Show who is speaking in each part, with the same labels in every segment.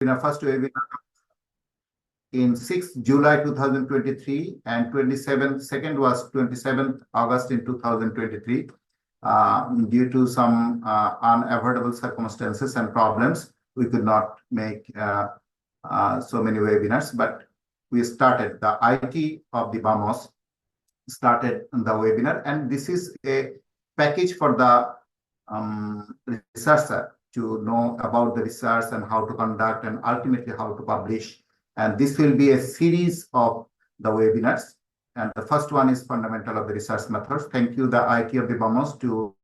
Speaker 1: our first webinar in 6th July 2023 and second was 27th August in 2023. Due to some unavoidable circumstances and problems, we could not make so many webinars, but we started the IT of the BAMOS started the webinar, and this is a package for the researcher to know about the research and how to conduct and ultimately how to publish. And this will be a series of the webinars. And the first one is fundamental of the research methods. Thank you, the IT of the BAMOS, to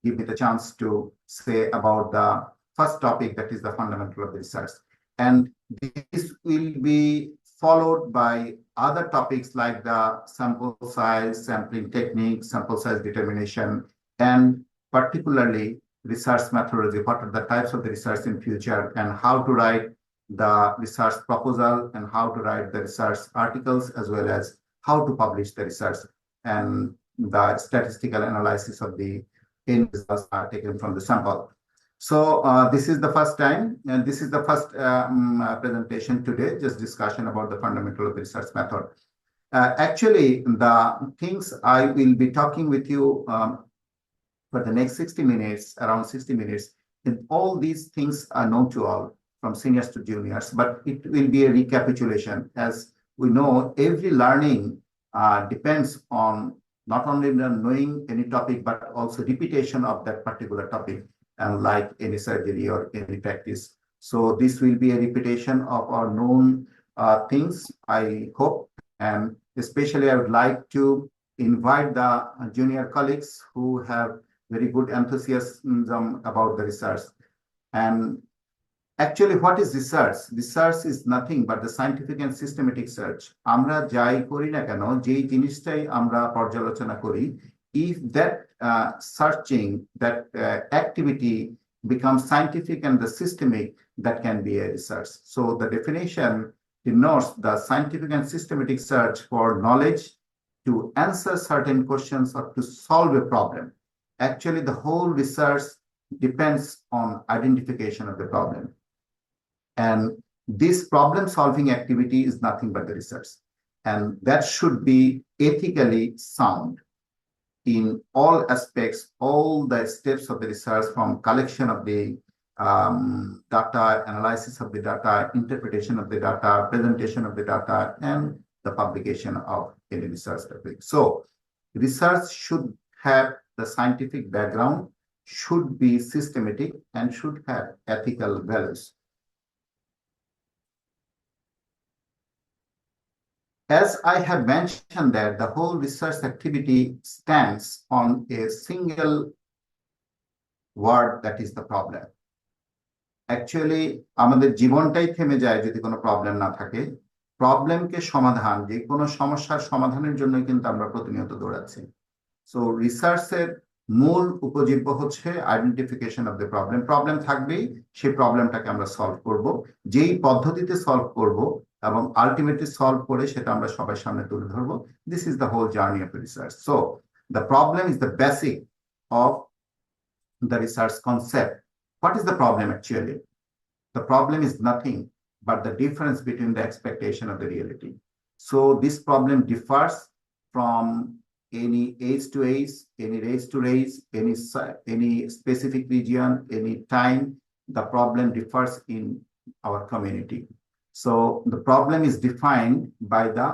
Speaker 1: give me the chance to say about the first topic, that is the fundamental of the research. And this will be followed by other topics like the sample size, sampling technique, sample size determination, and particularly research methodology. What are the types of the research in future, and how to write the research proposal, and how to write the research articles, as well as how to publish the research, and the statistical analysis of the end results are taken from the sample. So this is the first time, and this is the first presentation today, just discussion about the fundamental of the research method. Actually, the things I will be talking with you for the next 60 minutes, around 60 minutes, and all these things are known to all, from seniors to juniors, but it will be a recapitulation. As we know, every learning depends on not only knowing any topic, but also repetition of that particular topic, and like any surgery or any practice. So this will be a repetition of our known things, I hope. And especially I would like to invite the junior colleagues who have very good enthusiasm about the research. And actually, what is research? Research is nothing but the scientific and systematic search. আমরা যাই করি না কেন, যেই জিনিসটাই আমরা পর্যালোচনা করি, if that searching, that activity becomes scientific and the systemic, that can be a research. So the definition denotes the scientific and systematic search for knowledge to answer certain questions or to solve a problem. Actually, the whole research depends on identification of the problem. And this problem-solving activity is nothing but the research. And that should be ethically sound in all aspects, all the steps of the research, from collection of the data, analysis of the data, interpretation of the data, presentation of the data, and the publication of any research topic. So research should have the scientific background, should be systematic, and should have ethical values. As I have mentioned, that the whole research activity stands on a single word, that is the problem. Actually, আমাদের জীবনটাই থেমে যায় যদি কোনো problem না থাকে। প্রবলেমকে সমাধান, যে কোনো সমস্যার সমাধানের জন্য কিন্তু আমরা প্রতিনিয়ত দৌড়াচ্ছি। সো রিসার্চের মূল উপজীব্য হচ্ছে identification of the problem. Problem থাকবেই, সেই প্রবলেমটাকে আমরা সলভ করব, যেই পদ্ধতিতে সলভ করব এবং আলটিমেটলি সলভ করে সেটা আমরা সবার সামনে তুলে ধরবো। This is the whole journey of research. So the problem is the basic of the research concept. What is the problem actually? The problem is nothing but the difference between the expectation of the reality. So this problem differs from any age to age, any race to race, any specific region, any time. The problem differs in our community. So the problem is defined by the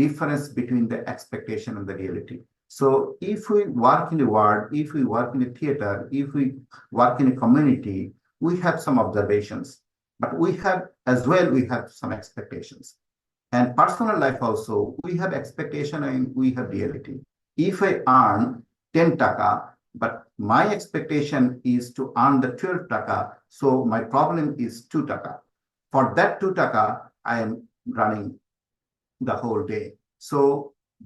Speaker 1: difference between the expectation and the reality. So if we work in the world, if we work in a theater, if we work in a community, we have some observations, but we have as well, we have some expectations. And personal life also, we have expectation and we have reality. If I earn 10 taka, but my expectation is to earn the 12 taka, so my problem is 2 taka. For that 2 taka, I am running the whole day. So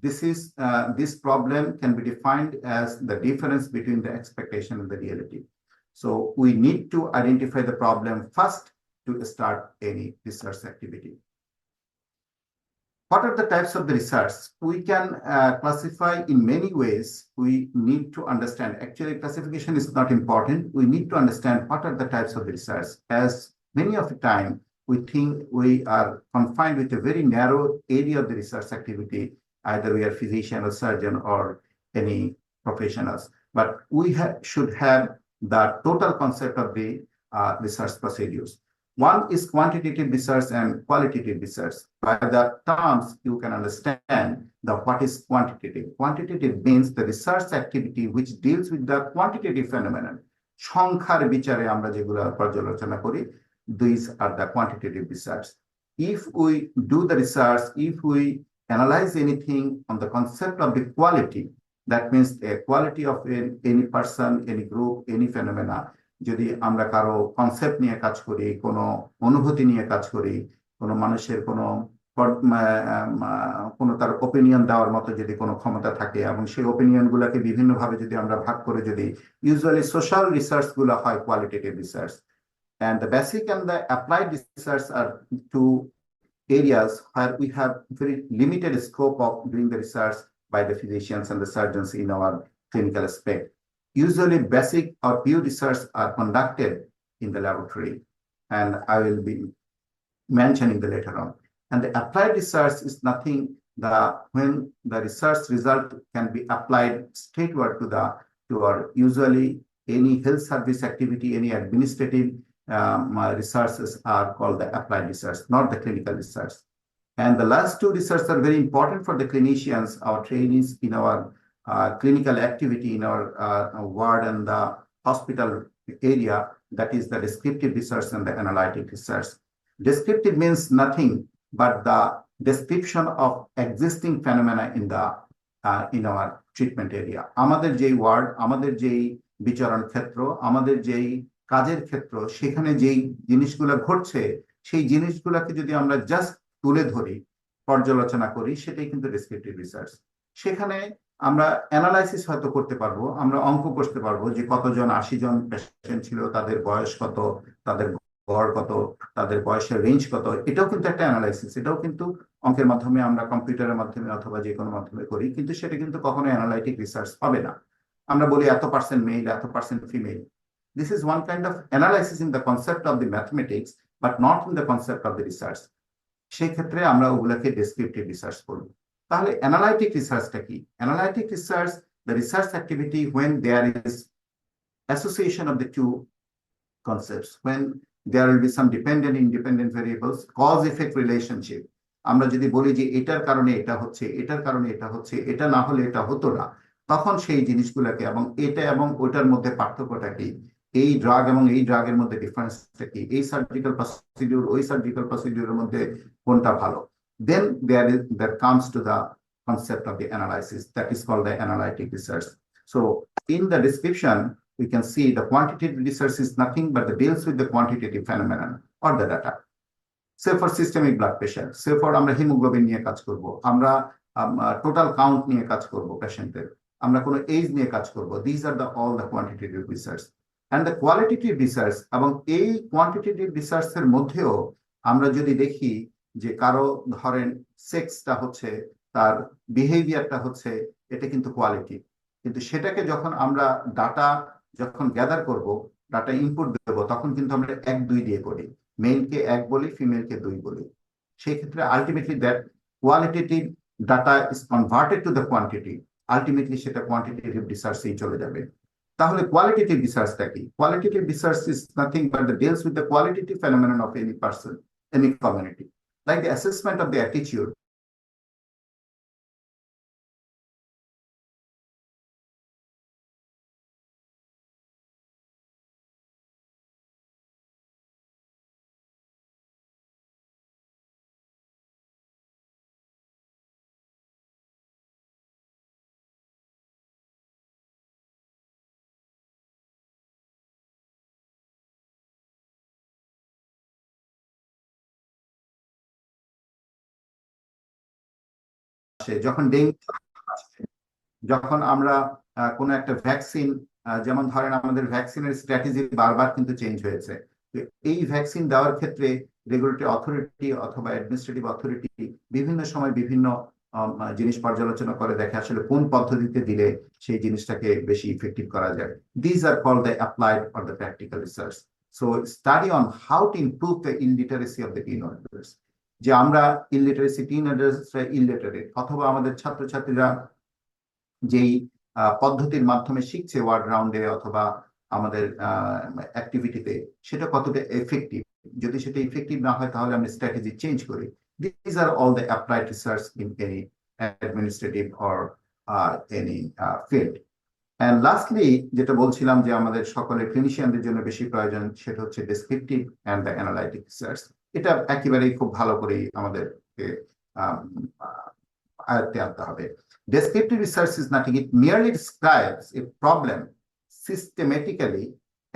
Speaker 1: this problem can be defined as the difference between the expectation and the reality. So we need to identify the problem first to start any research activity. What are the types of the research? We can classify in many ways. We need to understand, actually classification is not important. We need to understand what are the types of the research. As Many of the time, we think we are confined with a very narrow area of the research activity. Either we are physician or surgeon or any professionals, but we should have the total concept of the research procedures. One is quantitative research and qualitative research. By the terms, you can understand what is quantitative. Quantitative means the research activity which deals with the quantitative phenomenon. সংখ্যার বিচারে আমরা যেগুলো পর্যালোচনা করি, these are the quantitative research. If we do the research, if we analyze anything on the concept of the quality, that means the quality of any person, any group, any phenomena. যদি আমরা কারো concept নিয়ে কাজ করি, কোনো অনুভূতি নিয়ে কাজ করি, কোনো মানুষের কোনো তার ওপিনিয়ন দেওয়ার মতো যদি কোনো ক্ষমতা থাকে এবং সেই ওপিনিয়ন গুলাকে বিভিন্নভাবে যদি আমরা ভাগ করে যদি ইউজুয়ালি সোশ্যাল রিসার্চ গুলো হয় qualitative research, and the basic and the applied research are two areas where we have very limited scope of doing the research by the physicians and the surgeons in our clinical aspect. Usually basic or pure research are conducted in the laboratory, and I will be mentioning the later on. And the applied research is nothing when the research result can be applied straightward to our usually any health service activity, any administrative researches are called the applied research, not the clinical research. And the last two research are very important for the clinicians, our trainees in our clinical activity in our ward and the hospital area, that is the descriptive research and the analytic research. Descriptive means nothing but the description of existing phenomena in our treatment area. আমাদের যেই word, আমাদের যেই বিচরণ ক্ষেত্র, আমাদের যেই কাজের ক্ষেত্র, সেখানে যেই জিনিসগুলো ঘটছে, সেই জিনিসগুলোকে যদি আমরা জাস্ট তুলে ধরি, পর্যালোচনা করি, সেটাই কিন্তু ডেসক্রিপটিভ রিসার্চ। সেখানে আমরা অ্যানালাইসিস হয়তো করতে পারবো, আমরা অঙ্ক করতে পারবো যে কতজন 80 জন পেশেন্ট ছিল, তাদের বয়স কত, তাদের গড় কত, তাদের বয়সের রেঞ্জ কত, এটাও কিন্তু একটা অ্যানালাইসিস। এটাও কিন্তু অঙ্কের মাধ্যমে আমরা কম্পিউটারের মাধ্যমে অথবা যে কোনো মাধ্যমে করি, কিন্তু সেটা কিন্তু কখনো অ্যানালাইটিক রিসার্চ হবে না। আমরা বলি এত পার্সেন্ট মেল, এত percent female. This is one kind of analysis in the concept of the mathematics, but not in the concept of the research. সেই ক্ষেত্রে আমরা ওগুলাকে ডেসক্রিপটিভ রিসার্চ করব। তাহলে অ্যানালাইটিক রিসার্চটা কি? Analytic research, the research activity when there is association of the two concepts, when there will be some dependent independent variables, cause effect relationship. আমরা যদি বলি যে এটার কারণে এটা হচ্ছে, এটার কারণে এটা হচ্ছে, এটা না হলে এটা হতো না, তখন সেই জিনিসগুলোকে এবং এটা এবং ওটার মধ্যে পার্থক্যটা কি, এই ড্রাগ এবং এই ড্রাগের মধ্যে ডিফারেন্সটা কি, এই সার্জিক্যাল প্রসিডিউর ওই সার্জিক্যাল প্রসিডিউরের মধ্যে কোনটা ভালো, then there comes to the concept of the analysis, that is called the analytic research. So in the description we can see the quantitative research is nothing but the deals with the quantitative phenomenon or the data. Say for systemic blood pressure, say for আমরা haemoglobin নিয়ে কাজ করব, আমরা total count নিয়ে কাজ করব পেশেন্টের, আমরা কোনো এজ নিয়ে কাজ করব, this are all the quantitative research. And the qualitative research, এবং এই কোয়ান্টিটেটিভ রিসার্চের মধ্যেও আমরা যদি দেখি যে কারো ধরেন সেক্সটা হচ্ছে, তার বিহেভিয়ারটা হচ্ছে, এটা কিন্তু কোয়ালিটি। কিন্তু সেটাকে যখন আমরা ডাটা যখন গ্যাদার করব, ডাটা ইনপুট দেব, তখন কিন্তু আমরা 1-2 দিয়ে করি, মেলকে 1 বলি, ফিমেলকে 2 বলি। সেই ক্ষেত্রে ultimately that qualitative data is converted to the quantity, ultimately সেটা কোয়ান্টিটেটিভ রিসার্চেই চলে যাবে। তাহলে কোয়ালিটেটিভ রিসার্চটা কি? Qualitative research is nothing but the deals with the qualitative phenomenon of any person, any community, like the assessment of the attitude. যখন যখন আমরা কোনো একটা ভ্যাকসিন, যেমন ধরেন আমাদের ভ্যাকসিনের স্ট্র্যাটেজি বারবার কিন্তু চেঞ্জ হয়েছে, এই ভ্যাকসিন দেওয়ার ক্ষেত্রে রেগুলেটরি অথরিটি অথবা অ্যাডমিনিস্ট্রেটিভ অথরিটি বিভিন্ন সময় বিভিন্ন জিনিস পর্যালোচনা করে দেখে আসলে কোন পদ্ধতিতে দিলে সেই জিনিসটাকে বেশি ইফেক্টিভ করা যায়। This are called the applied or the practical research. So study on how to improve the illiteracy of the teenagers. যে আমরা illiteracy teenagers illiterate অথবা আমাদের ছাত্রছাত্রীরা যেই পদ্ধতির মাধ্যমে শিখছে ওয়ার্ড রাউন্ডে অথবা আমাদের অ্যাক্টিভিটিতে সেটা কতটা এফেক্টিভ, যদি সেটা ইফেক্টিভ না হয় তাহলে আমরা স্ট্র্যাটেজি চেঞ্জ করি। This are all the applied research in any administrative or any field. And lastly যেটা বলছিলাম যে আমাদের সকলের ক্লিনিশিয়ানদের জন্য বেশি প্রয়োজন, সেটা হচ্ছে descriptive and the analytic research. এটা একেবারেই খুব ভালো করেই আমাদেরকে আয়ত্তে আনতে হবে। Descriptive research is nothing, it merely describes a problem systematically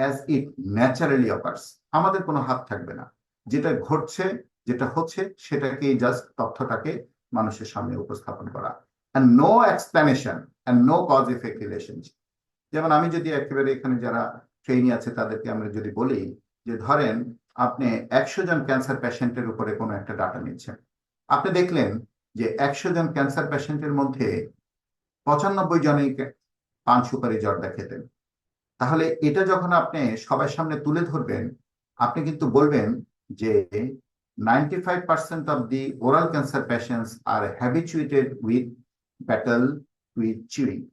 Speaker 1: as it naturally occurs. আমাদের কোনো হাত থাকবে না, যেটা ঘটছে যেটা হচ্ছে সেটাকে জাস্ট তথ্যটাকে মানুষের সামনে উপস্থাপন করা, and no explanation and no cause effect relationship. যেমন আমি যদি একেবারে এখানে যারা ট্রেনি আছে তাদেরকে আমরা যদি বলি যে ধরেন আপনি 100 জন ক্যান্সার পেশেন্টের উপরে কোনো একটা ডাটা নিচ্ছেন, আপনি দেখলেন যে 100 জন ক্যান্সার পেশেন্টের মধ্যে 95 জনই পান সুপারি জর্দা খেতেন, তাহলে এটা যখন আপনি সবার সামনে তুলে ধরবেন আপনি কিন্তু বলবেন যে 95% of the oral cancer patients are habituated with battle with chewing.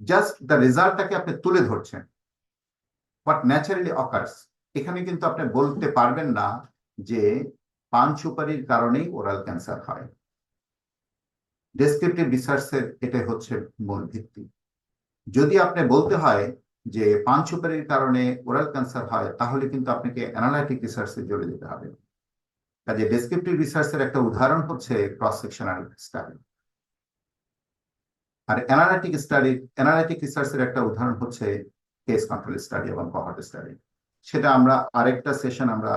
Speaker 1: Just the রেজাল্টটাকে আপনি তুলে ধরছেন, হোয়াট ন্যাচারালি অকার্স। এখানে কিন্তু আপনি বলতে পারবেন না যে পান সুপারির কারণেই ওরাল ক্যান্সার হয়। ডেসক্রিপটিভ রিসার্চের এটাই হচ্ছে মূল ভিত্তি। যদি আপনি বলতে হয় যে পান সুপারির কারণে ওরাল ক্যান্সার হয়, তাহলে কিন্তু আপনাকে অ্যানালাইটিক রিসার্চে জড়ে যেতে হবে। কাজে ডেসক্রিপটিভ রিসার্চের একটা উদাহরণ হচ্ছে ক্রস সেকশনাল স্টাডি, আর অ্যানালাইটিক রিসার্চের একটা উদাহরণ হচ্ছে কেস কন্ট্রোল স্টাডি এবং কোহর্ট স্টাডি। সেটা আমরা আরেকটা সেশন আমরা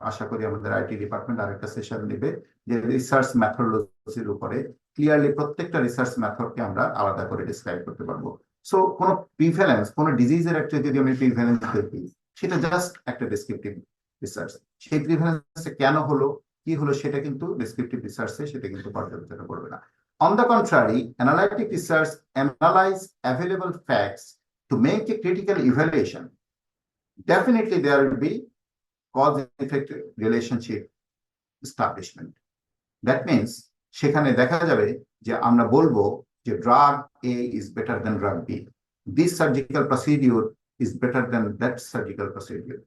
Speaker 1: আশা করি আমাদের আইটি ডিপার্টমেন্ট আরেকটা সেশন নেবে যে রিসার্চ মেথডোলজির উপরে ক্লিয়ারলি প্রত্যেকটা রিসার্চ মেথডকে আমরা আলাদা করে ডিসক্রাইব করতে পারবো। সো কোনো প্রিভ্যালেন্স, কোনো ডিজিজের একটা যদি আমি প্রিভ্যালেন্স দেখি, সেটা জাস্ট একটা ডেসক্রিপটিভ রিসার্চ। সেই প্রিভ্যালেন্সে কেন হলো কি হলো সেটা কিন্তু ডেসক্রিপটিভ রিসার্চে সেটা কিন্তু পর্যালোচনা করবে না। On the contrary, analytic research analyze available facts to make a critical evaluation. Definitely there will be cause-effect relationship establishment. That means সেখানে দেখা যাবে যে আমরা বলবো যে drug A is better than drug B. This surgical procedure is better than that surgical procedure.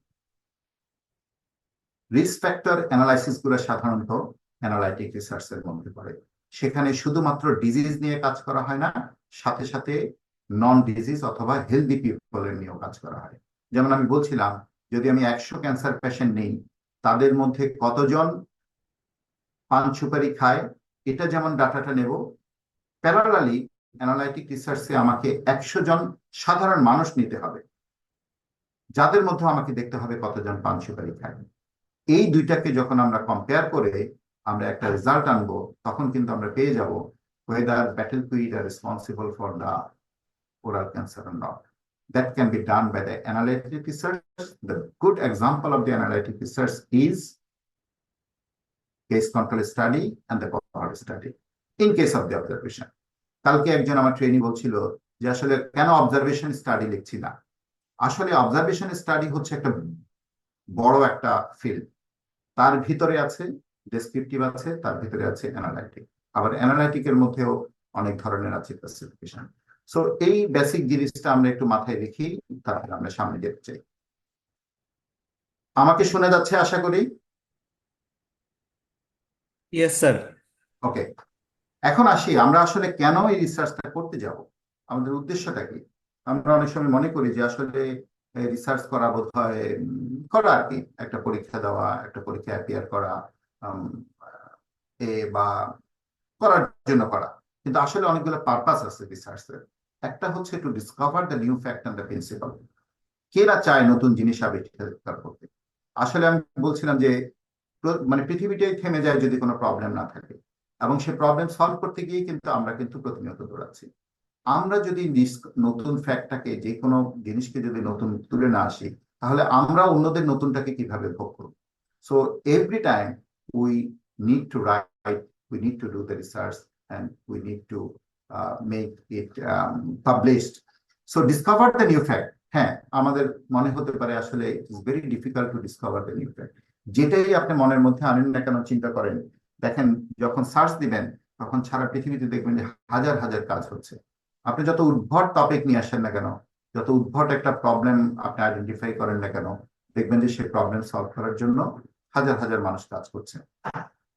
Speaker 1: Risk factor analysis গুলো সাধারণত analytic রিসার্চের মধ্যে পড়ে। সেখানে শুধুমাত্র ডিজিজ নিয়ে কাজ করা হয় না, সাথে সাথে নন ডিজিজ অথবা হেলদি পিপলের নিয়েও কাজ করা হয়। যেমন আমি বলছিলাম, যদি আমি 100 ক্যান্সার পেশেন্ট নেই, তাদের মধ্যে কতজন পান সুপারি খায় এটা যেমন ডাটাটা নেব, প্যারালালি অ্যানালাইটিক রিসার্চে আমাকে 100 জন সাধারণ মানুষ নিতে হবে, যাদের মধ্যে আমাকে দেখতে হবে কতজন পান সুপারি খায়। এই দুইটাকে যখন আমরা কম্পেয়ার করে আমরা একটা রেজাল্ট আনবো, তখন কিন্তু আমরা পেয়ে যাব whether battlefield are responsible for the oral cancer or not. That can be done by the analytic research. The good example of the analytic research is case control study and the cohort study in case of the observation. কালকে একজন আমার trainee বলছিল যে আসলে কেন observation study লিখছি না। আসলে অবজারভেশন স্টাডি হচ্ছে একটা বড় একটা ফিল্ড, তার ভিতরে আছে ডেসক্রিপটিভ আছে, তার ভিতরে আছে অ্যানালাইটিক, আবার অ্যানালাইটিকের মধ্যেও অনেক ধরনের আছে ক্লাসিফিকেশন। সো এই বেসিক জিনিসটা আমরা একটু মাথায় রেখি, তারপরে আমরা সামনে যেতে চাই। আমাকে শুনে যাচ্ছে আশা করি?
Speaker 2: Yes sir.
Speaker 1: ওকে, এখন আসি আমরা আসলে কেন এই রিসার্চটা করতে যাব, আমাদের উদ্দেশ্যটা কি। আমরা অনেক সময় মনে করি যে আসলে রিসার্চ করা বোধ হয় করা আর কি, একটা পরীক্ষা দেওয়া, একটা পরীক্ষা অ্যাপিয়ার করা বা করার জন্য করা, কিন্তু আসলে অনেকগুলো পারপাস আছে রিসার্চের। একটা হচ্ছে to discover the new fact and the principal. কেরা চায় নতুন জিনিস আবিষ্কার করতে। আসলে আমি বলছিলাম যে মানে পৃথিবীটাই থেমে যায় যদি কোনো প্রবলেম না থাকে, এবং সেই প্রবলেম সলভ করতে গিয়ে কিন্তু আমরা কিন্তু প্রতিনিয়ত দৌড়াচ্ছি। আমরা যদি নতুন ফ্যাক্টটাকে, যে কোনো জিনিসকে যদি নতুন তুলে না আসি, তাহলে আমরা অন্যদের নতুনটাকে কিভাবে ভোগ করব। So every time we need to right, we need to do the research, and we need to make it published. So discover the new fact. হ্যাঁ, আমাদের মনে হতে পারে আসলে it's very difficult to discover the new fact. যেটাই আপনি মনের মধ্যে আনেন না কেন, চিন্তা করেন, দেখেন যখন সার্চ দিবেন তখন সারা পৃথিবীতে দেখবেন যে হাজার হাজার কাজ হচ্ছে। আপনি যত উদ্ভট টপিক নিয়ে আসেন না কেন, যত উদ্ভট একটা প্রবলেম আপনি আইডেন্টিফাই করেন না কেন, দেখবেন যে সেই প্রবলেম সলভ করার জন্য হাজার হাজার মানুষ কাজ করছে।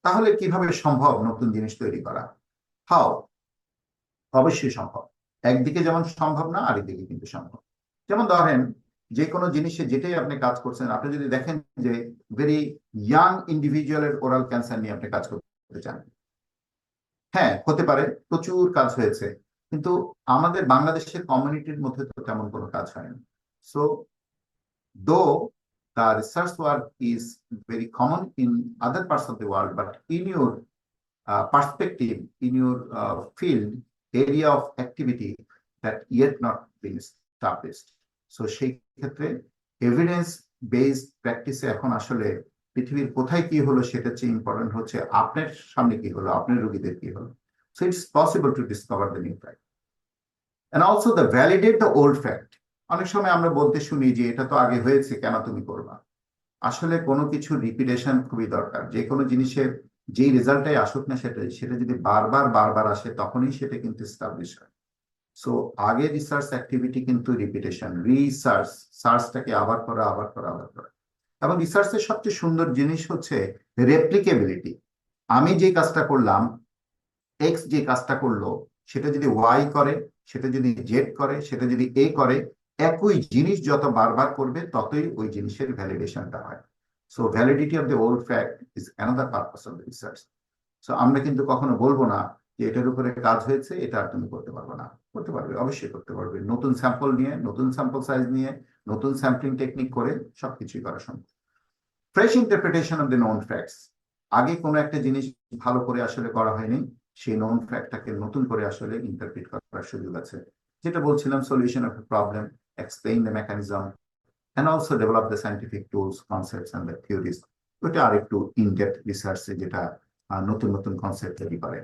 Speaker 1: তাহলে কিভাবে সম্ভব নতুন জিনিস তৈরি করা? হাও? অবশ্যই সম্ভব। একদিকে যেমন সম্ভব না, আরেকদিকে কিন্তু সম্ভব। যেমন ধরেন, যে কোনো জিনিসে যেটাই আপনি কাজ করছেন, আপনি যদি দেখেন যে ভেরি ইয়াং ইন্ডিভিজুয়ালের ওরাল ক্যান্সার নিয়ে আপনি কাজ করতে চান, হ্যাঁ হতে পারে, প্রচুর কাজ হয়েছে, কিন্তু আমাদের বাংলাদেশের কমিউনিটির মধ্যে তো তেমন কোনো কাজ হয়নি। সো দো the research work is very common in other parts of the world, but in your perspective, in your field, area of activity, that yet not been established. So সেই ক্ষেত্রে এভিডেন্স বেসড প্র্যাকটিসে এখন আসলে পৃথিবীর কোথায় কি হলো সেটা চেয়ে ইম্পর্টেন্ট হচ্ছে আপনার সামনে কি হলো, আপনার রোগীদের কি হলো। So it's possible to discover the new fact and also the validate the old fact. অনেক সময় আমরা বলতে শুনি যে এটা তো আগে হয়েছে, কেন তুমি করবা। আসলে কোনো কিছু রিপিটেশন খুবই দরকার। যে কোনো জিনিসের যেই রেজাল্টটাই আসুক না, সেটা সেটা যদি বারবার বারবার আসে তখনই সেটা কিন্তু এস্টাবলিশ হয়। সো আগে রিসার্চ অ্যাক্টিভিটি কিন্তু রিপিটেশন, রিসার্চ, সার্চটাকে আবার করা, আবার করা, আবার করা। এবং রিসার্চের সবচেয়ে সুন্দর জিনিস হচ্ছে রেপ্লিকেবিলিটি। আমি যে কাজটা করলাম, এক্স যে কাজটা করলো, সেটা যদি ওয়াই করে, সেটা যদি জেড করে, সেটা যদি এ করে, একই জিনিস যত বারবার করবে ততই ওই জিনিসের ভ্যালিডেশনটা হয়। So validity of the old fact is another purpose of the research. So আমরা কিন্তু কখনো বলবো না যে এটার উপরে কাজ হয়েছে, এটা আর তুমি করতে পারবে না। করতে পারবে, অবশ্যই করতে পারবে। নতুন স্যাম্পল নিয়ে, নতুন স্যাম্পল সাইজ নিয়ে, নতুন স্যাম্পলিং টেকনিক করে সবকিছুই করা সম্ভব। Fresh interpretation of the known facts. আগে কোনো একটা জিনিস ভালো করে আসলে করা হয়নি, সেই নোন ফ্যাক্টটাকে নতুন করে আসলে ইন্টারপ্রিট করার সুযোগ আছে। যেটা বলছিলাম, solution of A problem, explain the mechanism, and also develop the scientific tools, concepts and the theories. ওটা আর একটু ইন ডেপথ রিসার্চে, যেটা নতুন নতুন কনসেপ্ট তৈরি করে।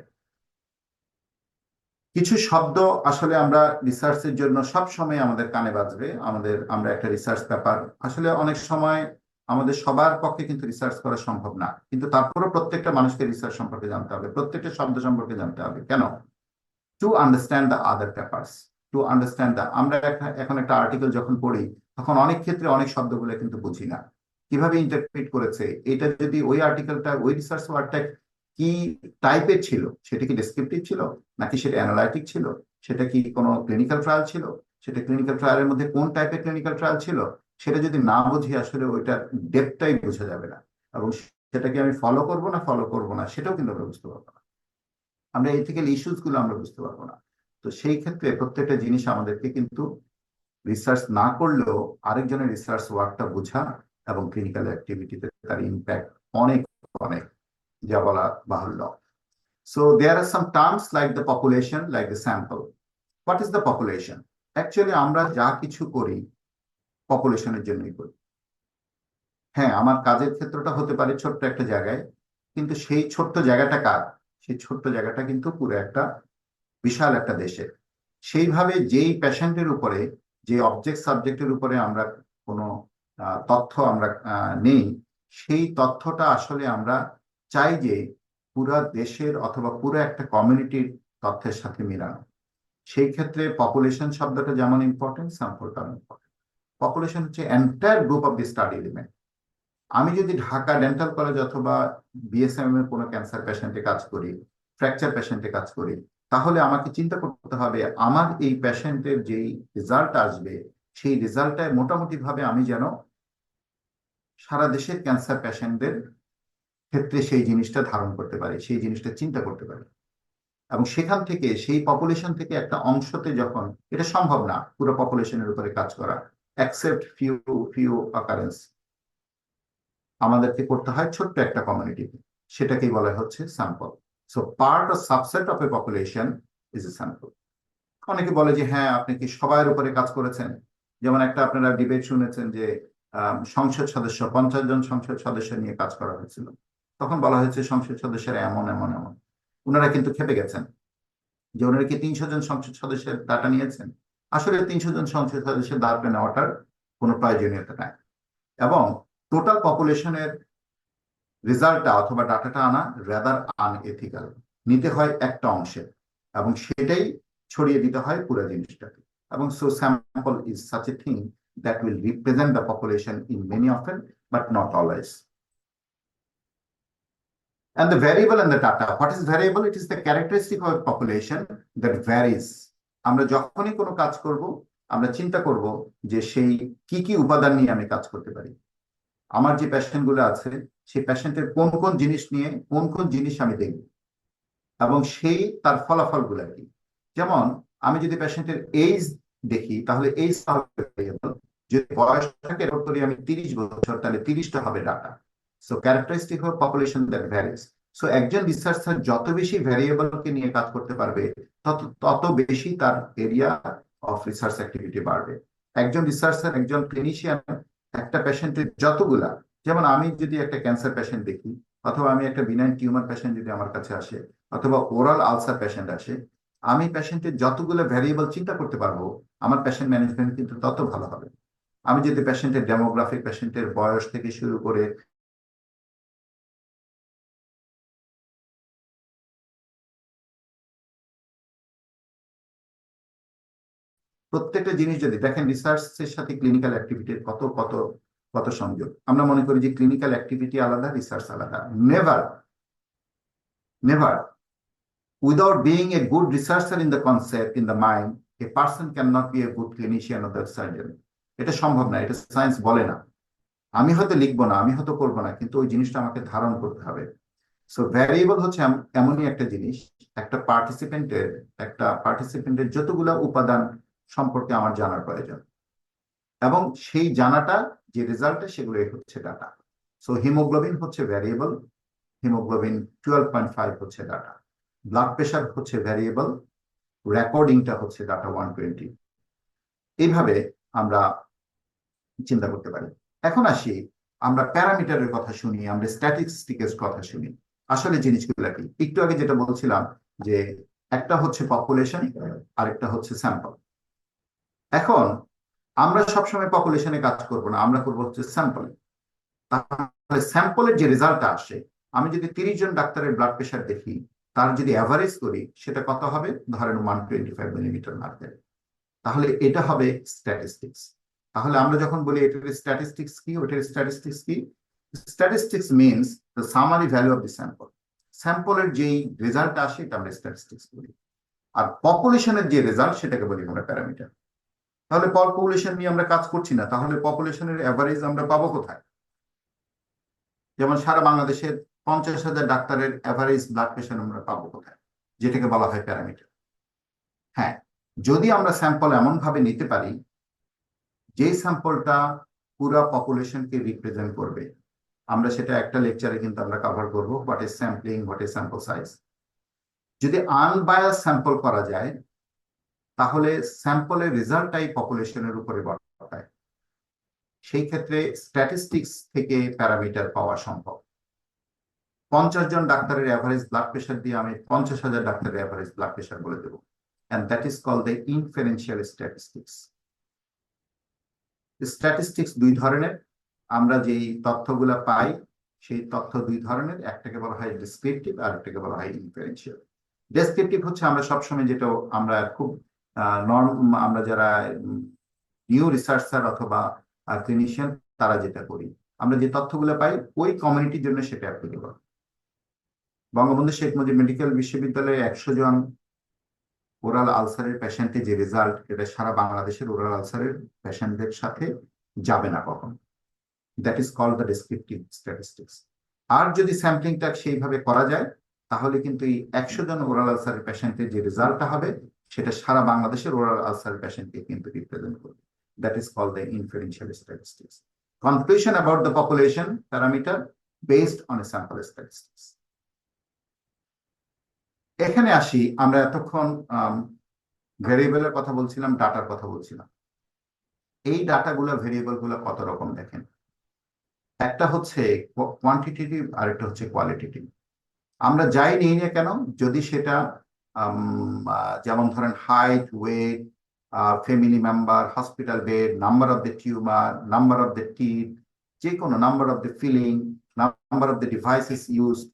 Speaker 1: কিছু শব্দ আসলে আমরা রিসার্চের জন্য সব সময় আমাদের কানে বাজবে। আমরা একটা রিসার্চ পেপার, আসলে অনেক সময় আমাদের সবার পক্ষে কিন্তু রিসার্চ করা সম্ভব না, কিন্তু তারপরেও প্রত্যেকটা মানুষকে রিসার্চ সম্পর্কে জানতে হবে, প্রত্যেকটা শব্দ সম্পর্কে জানতে হবে। কেন? To understand the other papers, to understand the, আমরা এখন একটা আর্টিকেল যখন পড়ি তখন অনেক ক্ষেত্রে অনেক শব্দগুলো কিন্তু বুঝি না, কিভাবে ইন্টারপ্রিট করেছে। এটা যদি ওই আর্টিকেলটা, ওই রিসার্চ ওয়ার্কটা কি টাইপের ছিল, সেটা কি ডেসক্রিপটিভ ছিল, নাকি সেটা অ্যানালাইটিক ছিল, সেটা কি কোনো ক্লিনিক্যাল ট্রায়াল ছিল, সেটা ক্লিনিক্যাল ট্রায়ালের মধ্যে কোন টাইপের ক্লিনিক্যাল ট্রায়াল ছিল, সেটা যদি না বুঝি আসলে ওইটার ডেপটাই বোঝা যাবে না। এবং সেটাকে আমি ফলো করব না ফলো করবো না সেটাও কিন্তু আমরা বুঝতে পারবো না। আমরা এথিক্যাল ইস্যুস গুলো আমরা বুঝতে পারবো না। তো সেই ক্ষেত্রে প্রত্যেকটা জিনিস আমাদেরকে কিন্তু রিসার্চ না করলেও আরেকজনের রিসার্চ ওয়ার্কটা বোঝা এবং ক্লিনিক্যাল অ্যাক্টিভিটিতে তার ইম্প্যাক্ট অনেক অনেক, যা বলা বাহুল্য। So there are some terms like the population, like the sample. What is the population? Actually আমরা যা কিছু করি পপুলেশনের জন্যই করি। হ্যাঁ, আমার কাজের ক্ষেত্রটা হতে পারে ছোট্ট একটা জায়গায়, কিন্তু সেই ছোট্ট জায়গাটা কার? সেই ছোট্ট জায়গাটা কিন্তু পুরো একটা বিশাল একটা দেশে। সেইভাবে যেই পেশেন্টের উপরে, যে অবজেক্ট সাবজেক্টের উপরে আমরা কোনো তথ্য আমরা নেই, সেই তথ্যটা আসলে আমরা চাই যে পুরো দেশের অথবা পুরো একটা কমিউনিটির তথ্যের সাথে মিলানো। সেই ক্ষেত্রে পপুলেশন শব্দটা যেমন ইম্পর্টেন্ট, স্যাম্পলটাও ইম্পর্টেন্ট। পপুলেশন হচ্ছে entire group of the study element. আমি যদি ঢাকা ডেন্টাল কলেজ অথবা বিএসএম এর কোনো ক্যান্সার পেশেন্টে কাজ করি, ফ্র্যাকচার পেশেন্টে কাজ করি, তাহলে আমাকে চিন্তা করতে হবে আমার এই পেশেন্টের যেই রেজাল্ট আসবে, সেই রেজাল্টটায় মোটামুটি ভাবে আমি যেন সারা দেশের ক্যান্সার পেশেন্টদের ক্ষেত্রে সেই জিনিসটা ধারণ করতে পারি, সেই জিনিসটা চিন্তা করতে পারি। এবং সেখান থেকে, সেই পপুলেশন থেকে একটা অংশতে, যখন এটা সম্ভব না পুরো পপুলেশনের উপরে কাজ করা, অ্যাকসেপ্ট ফিউ ফিউ অকারেন্স, আমাদেরকে করতে হয় ছোট্ট একটা কমিউনিটি, সেটাকেই বলা হচ্ছে sample. So part of subset of a population is a sample. অনেকে বলে যে হ্যাঁ, আপনি কি সবার উপরে কাজ করেছেন? যেমন একটা আপনারা ডিবেট শুনেছেন যে সংসদ সদস্য, 50 জন সংসদ সদস্য নিয়ে কাজ করা হয়েছিল। তখন বলা হয়েছে সংসদ সদস্যরা এমন এমন এমন। ওনারা কিন্তু খেপে গেছেন যে ওনারা কি 300 জন সংসদ সদস্যের ডাটা নিয়েছেন? আসলে 300 জন সংসদ সদস্যের দায়িত্ব নেওয়াটার কোনো প্রয়োজনীয়তা নাই। এবং টোটাল পপুলেশনের রেজাল্টটা অথবা ডাটাটা আনা রাদার আনএথিক্যাল। নিতে হয় একটা অংশে এবং সেটাই ছড়িয়ে দিতে হয় পুরো জিনিসটাকে। এবং so sample is such a thing that will represent the population in many often but not always. And the variable and the data. What is variable? It is the characteristic of a population that varies. আমরা যখনই কোনো কাজ করব, আমরা চিন্তা করব যে সেই কি কি উপাদান নিয়ে আমি কাজ করতে পারি। আমার যে পেশেন্ট গুলো আছে, সেই পেশেন্টের কোন কোন জিনিস নিয়ে কোন কোন জিনিস আমি দেখব এবং সেই তার ফলাফল গুলা কি। যেমন আমি যদি পেশেন্টের এইজ দেখি, তাহলে এইজ যদি বয়সটাকে রেকর্ড করি আমি 30 বছর, তাহলে 30টা হবে data. So characteristic of population that varies. So একজন রিসার্চার যত বেশি ভ্যারিয়েবলকে নিয়ে কাজ করতে পারবে, তত তত বেশি তার এরিয়া অফ রিসার্চ অ্যাক্টিভিটি বাড়বে। একজন রিসার্চার, একজন ক্লিনিশিয়ান একটা পেশেন্টের যতগুলা, যেমন আমি যদি একটা ক্যান্সার পেশেন্ট দেখি, অথবা আমি একটা বিনাইন টিউমার পেশেন্ট যদি আমার কাছে আসে, অথবা ওরাল আলসার পেশেন্ট আসে, আমি পেশেন্টের যতগুলো ভ্যারিয়েবল চিন্তা করতে পারবো, আমার পেশেন্ট ম্যানেজমেন্ট কিন্তু তত ভালো হবে। আমি যদি পেশেন্টের ডেমোগ্রাফিক, পেশেন্টের বয়স থেকে শুরু করে প্রত্যেকটা জিনিস যদি দেখেন, রিসার্চের সাথে ক্লিনিক্যাল অ্যাক্টিভিটির কত কত কত সংযোগ। আমরা মনে করি যে ক্লিনিক্যাল অ্যাক্টিভিটি আলাদা, রিসার্চ আলাদা। Never, never. Without being a good researcher in the concept, in the mind, a person cannot be a good clinician or the surgeon. এটা সম্ভব না, এটা সায়েন্স বলে না। আমি হয়তো লিখবো না, আমি হয়তো করবো না, কিন্তু ওই জিনিসটা আমাকে ধারণ করতে হবে। সো ভ্যারিয়েবল হচ্ছে এমনই একটা জিনিস, একটা পার্টিসিপেন্টের যতগুলো উপাদান সম্পর্কে আমার জানার প্রয়োজন, এবং সেই জানাটা যে রেজাল্টে সেগুলোই হচ্ছে ডাটা। সো হিমোগ্লোবিন হচ্ছে ভ্যারিয়েবল, হিমোগ্লোবিন 12.5 হচ্ছে ডাটা। ব্লাড প্রেশার হচ্ছে ভ্যারিয়েবল, রেকর্ডিংটা হচ্ছে ডাটা 120। এইভাবে আমরা চিন্তা করতে পারি। এখন আসি, আমরা প্যারামিটারের কথা শুনি, আমরা স্ট্যাটিস্টিক্সের কথা শুনি। আসলে জিনিসগুলো কি? একটু আগে যেটা বলছিলাম যে একটা হচ্ছে পপুলেশন, আরেকটা হচ্ছে স্যাম্পল। এখন আমরা সবসময় পপুলেশনে কাজ করব না, আমরা করবো হচ্ছে স্যাম্পলে। তাহলে স্যাম্পলের যে রেজাল্টটা আসে, আমি যদি 30 জন ডাক্তারের ব্লাড প্রেশার দেখি, তার যদি অ্যাভারেজ করি, সেটা কত হবে? ধরেন 125 মিলিমিটার মার্কের। তাহলে এটা হবে স্ট্যাটিস্টিক্স। তাহলে আমরা যখন বলি এটার স্ট্যাটিস্টিক্স কি, ওটার স্ট্যাটিস্টিক্স কি? Statistics means the summary value of the sample. স্যাম্পলের যেই রেজাল্টটা আসে, এটা আমরা স্ট্যাটিস্টিক্স বলি। আর পপুলেশনের যে রেজাল্ট, সেটাকে বলি আমরা প্যারামিটার। তাহলে পপুলেশন নিয়ে আমরা কাজ করছি না, তাহলে পপুলেশনের অ্যাভারেজ আমরা পাবো কোথায়? যেমন সারা বাংলাদেশের 50,000 ডাক্তারের অ্যাভারেজ ব্লাড প্রেশার আমরা পাবো কোথায়? যেটাকে বলা হয় প্যারামিটার। হ্যাঁ, যদি আমরা স্যাম্পল এমন ভাবে নিতে পারি যে স্যাম্পলটা পুরো পপুলেশনকে রিপ্রেজেন্ট করবে, আমরা সেটা একটা লেকচারে কিন্তু আমরা কভার করবো, what is sampling, what is sample size. যদি আনবায়াস স্যাম্পল করা যায়, তাহলে স্যাম্পলের রেজাল্টটাই পপুলেশনের উপরে বর্তায়। সেই ক্ষেত্রে স্ট্যাটিস্টিক্স থেকে প্যারামিটার পাওয়া সম্ভব। 50 জন ডাক্তারের অ্যাভারেজ ব্লাড প্রেশার দিয়ে আমি 50,000 ডাক্তারের অ্যাভারেজ ব্লাড প্রেশার বলে দেবো, and that is called the inferential statistics. Statistics দুই ধরনের। আমরা যেই তথ্যগুলো পাই, সেই তথ্য দুই ধরনের, একটাকে বলা হয় ডেসক্রিপটিভ আর একটাকে বলা হয় ইনফারেন্সিয়াল। ডেসক্রিপটিভ হচ্ছে আমরা সবসময় যেটা আমরা খুব আমরা যারা নিউ রিসার্চার অথবা ক্লিনিশিয়ান, তারা যেটা করি, আমরা যে তথ্যগুলো পাই ওই কমিউনিটির জন্য সেটা অ্যাপ্লিকেবল। বঙ্গবন্ধু শেখ মুজিব মেডিকেল বিশ্ববিদ্যালয়ে 100 জন ওরাল আলসারের পেশেন্টের যে রেজাল্ট, এটা সারা বাংলাদেশের ওরাল আলসারের পেশেন্টদের সাথে যাবে না কখন। That is called the descriptive statistics. আর যদি স্যাম্পলিংটা সেইভাবে করা যায়, তাহলে কিন্তু এই 100 জন ওরাল আলসারের পেশেন্টের যে রেজাল্টটা হবে, সেটা সারা বাংলাদেশের ওরাল আলসারের পেশেন্টকে কিন্তু রিপ্রেজেন্ট করবে। That is called the inferential statistics. Conclusion about the population parameter based on a sample statistics. এখানে আসি, আমরা এতক্ষণ ভেরিয়েবলের কথা বলছিলাম, ডাটার কথা বলছিলাম। এই ডাটাগুলো, ভেরিয়েবল গুলো কত রকম দেখেন। একটা হচ্ছে কোয়ান্টিটেটিভ আর একটা হচ্ছে কোয়ালিটেটিভ। আমরা যাই নিই না কেন, যদি সেটা যেমন ধরেন height, weight, family member, hospital bed, number of the tumor, number of the teeth, যে কোনো number of the filling, number of the devices used.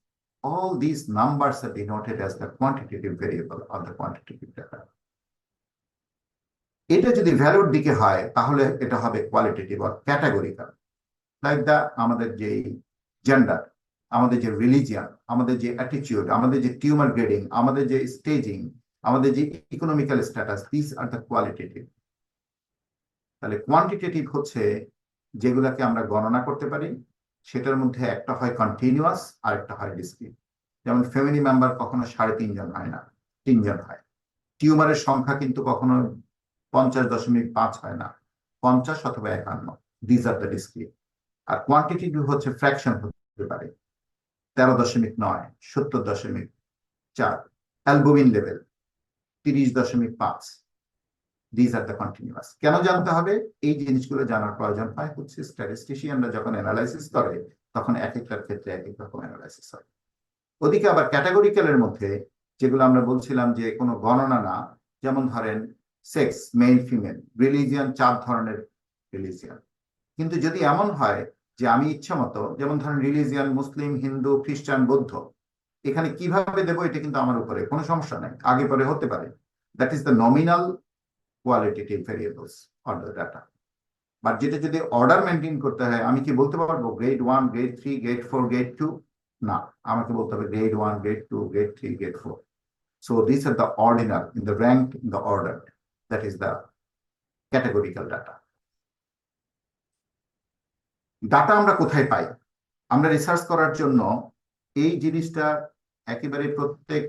Speaker 1: All these numbers are denoted as the quantitative variable or the quantitative data. এটা যদি ভ্যালুর দিকে হয় তাহলে এটা হবে qualitative or categorical, like the আমাদের যে জেন্ডার, আমাদের যে রিলিজিয়ান, আমাদের যে অ্যাটিটিউড, আমাদের যে টিউমার গ্রেডিং, আমাদের যে স্টেজিং, আমাদের যে economical status, this are the qualitative. তাহলে কোয়ান্টিটেটিভ হচ্ছে যেগুলাকে আমরা গণনা করতে পারি, সেটার মধ্যে একটা হয় কন্টিনিউয়াস আর একটা হয় ডিসক্রিট। যেমন ফ্যামিলি মেম্বার কখনো 3.5 জন হয় না, 3 জন হয়। টিউমারের সংখ্যা কিন্তু কখনো 50.5 হয় না, 50 অথবা 51। These are the discrete. আর কোয়ান্টিটেটিভ হচ্ছে ফ্র্যাকশন হতে পারে 13.9, 70.4, albumin level 30.5। These are the continuous. কেন জানতে হবে? এই জিনিসগুলো জানার প্রয়োজন হয় হচ্ছে স্ট্যাটিস্টিশিয়ানরা যখন অ্যানালাইসিস করে তখন এক একটার ক্ষেত্রে এক এক রকম অ্যানালাইসিস হয়। ওদিকে আবার ক্যাটাগরিক্যালের মধ্যে যেগুলো আমরা বলছিলাম যে কোনো গণনা না, যেমন ধরেন সেক্স, মেল ফিমেল, রিলিজিয়ান, 4 ধরনের রিলিজিয়ান। কিন্তু যদি এমন হয় যে আমি ইচ্ছা মতো, যেমন ধরেন রিলিজিয়ান মুসলিম, হিন্দু, খ্রিস্টান, বৌদ্ধ, এখানে কিভাবে দেবো এটা কিন্তু আমার উপরে, কোনো সমস্যা নাই, আগে পরে হতে পারে। That is the nominal qualitative variables on the data. But যেটা যদি অর্ডার মেনটেন করতে হয়, আমি কি বলতে পারবো গ্রেড 1, গ্রেড 3, গ্রেড 4, গ্রেড 2? না, আমাকে বলতে হবে grade 1, grade 2, grade 3, grade 4. So these are the ordinal in the rank in the order. That is the categorical data. Data আমরা কোথায় পাই? আমরা রিসার্চ করার জন্য এই জিনিসটা একেবারে প্রত্যেক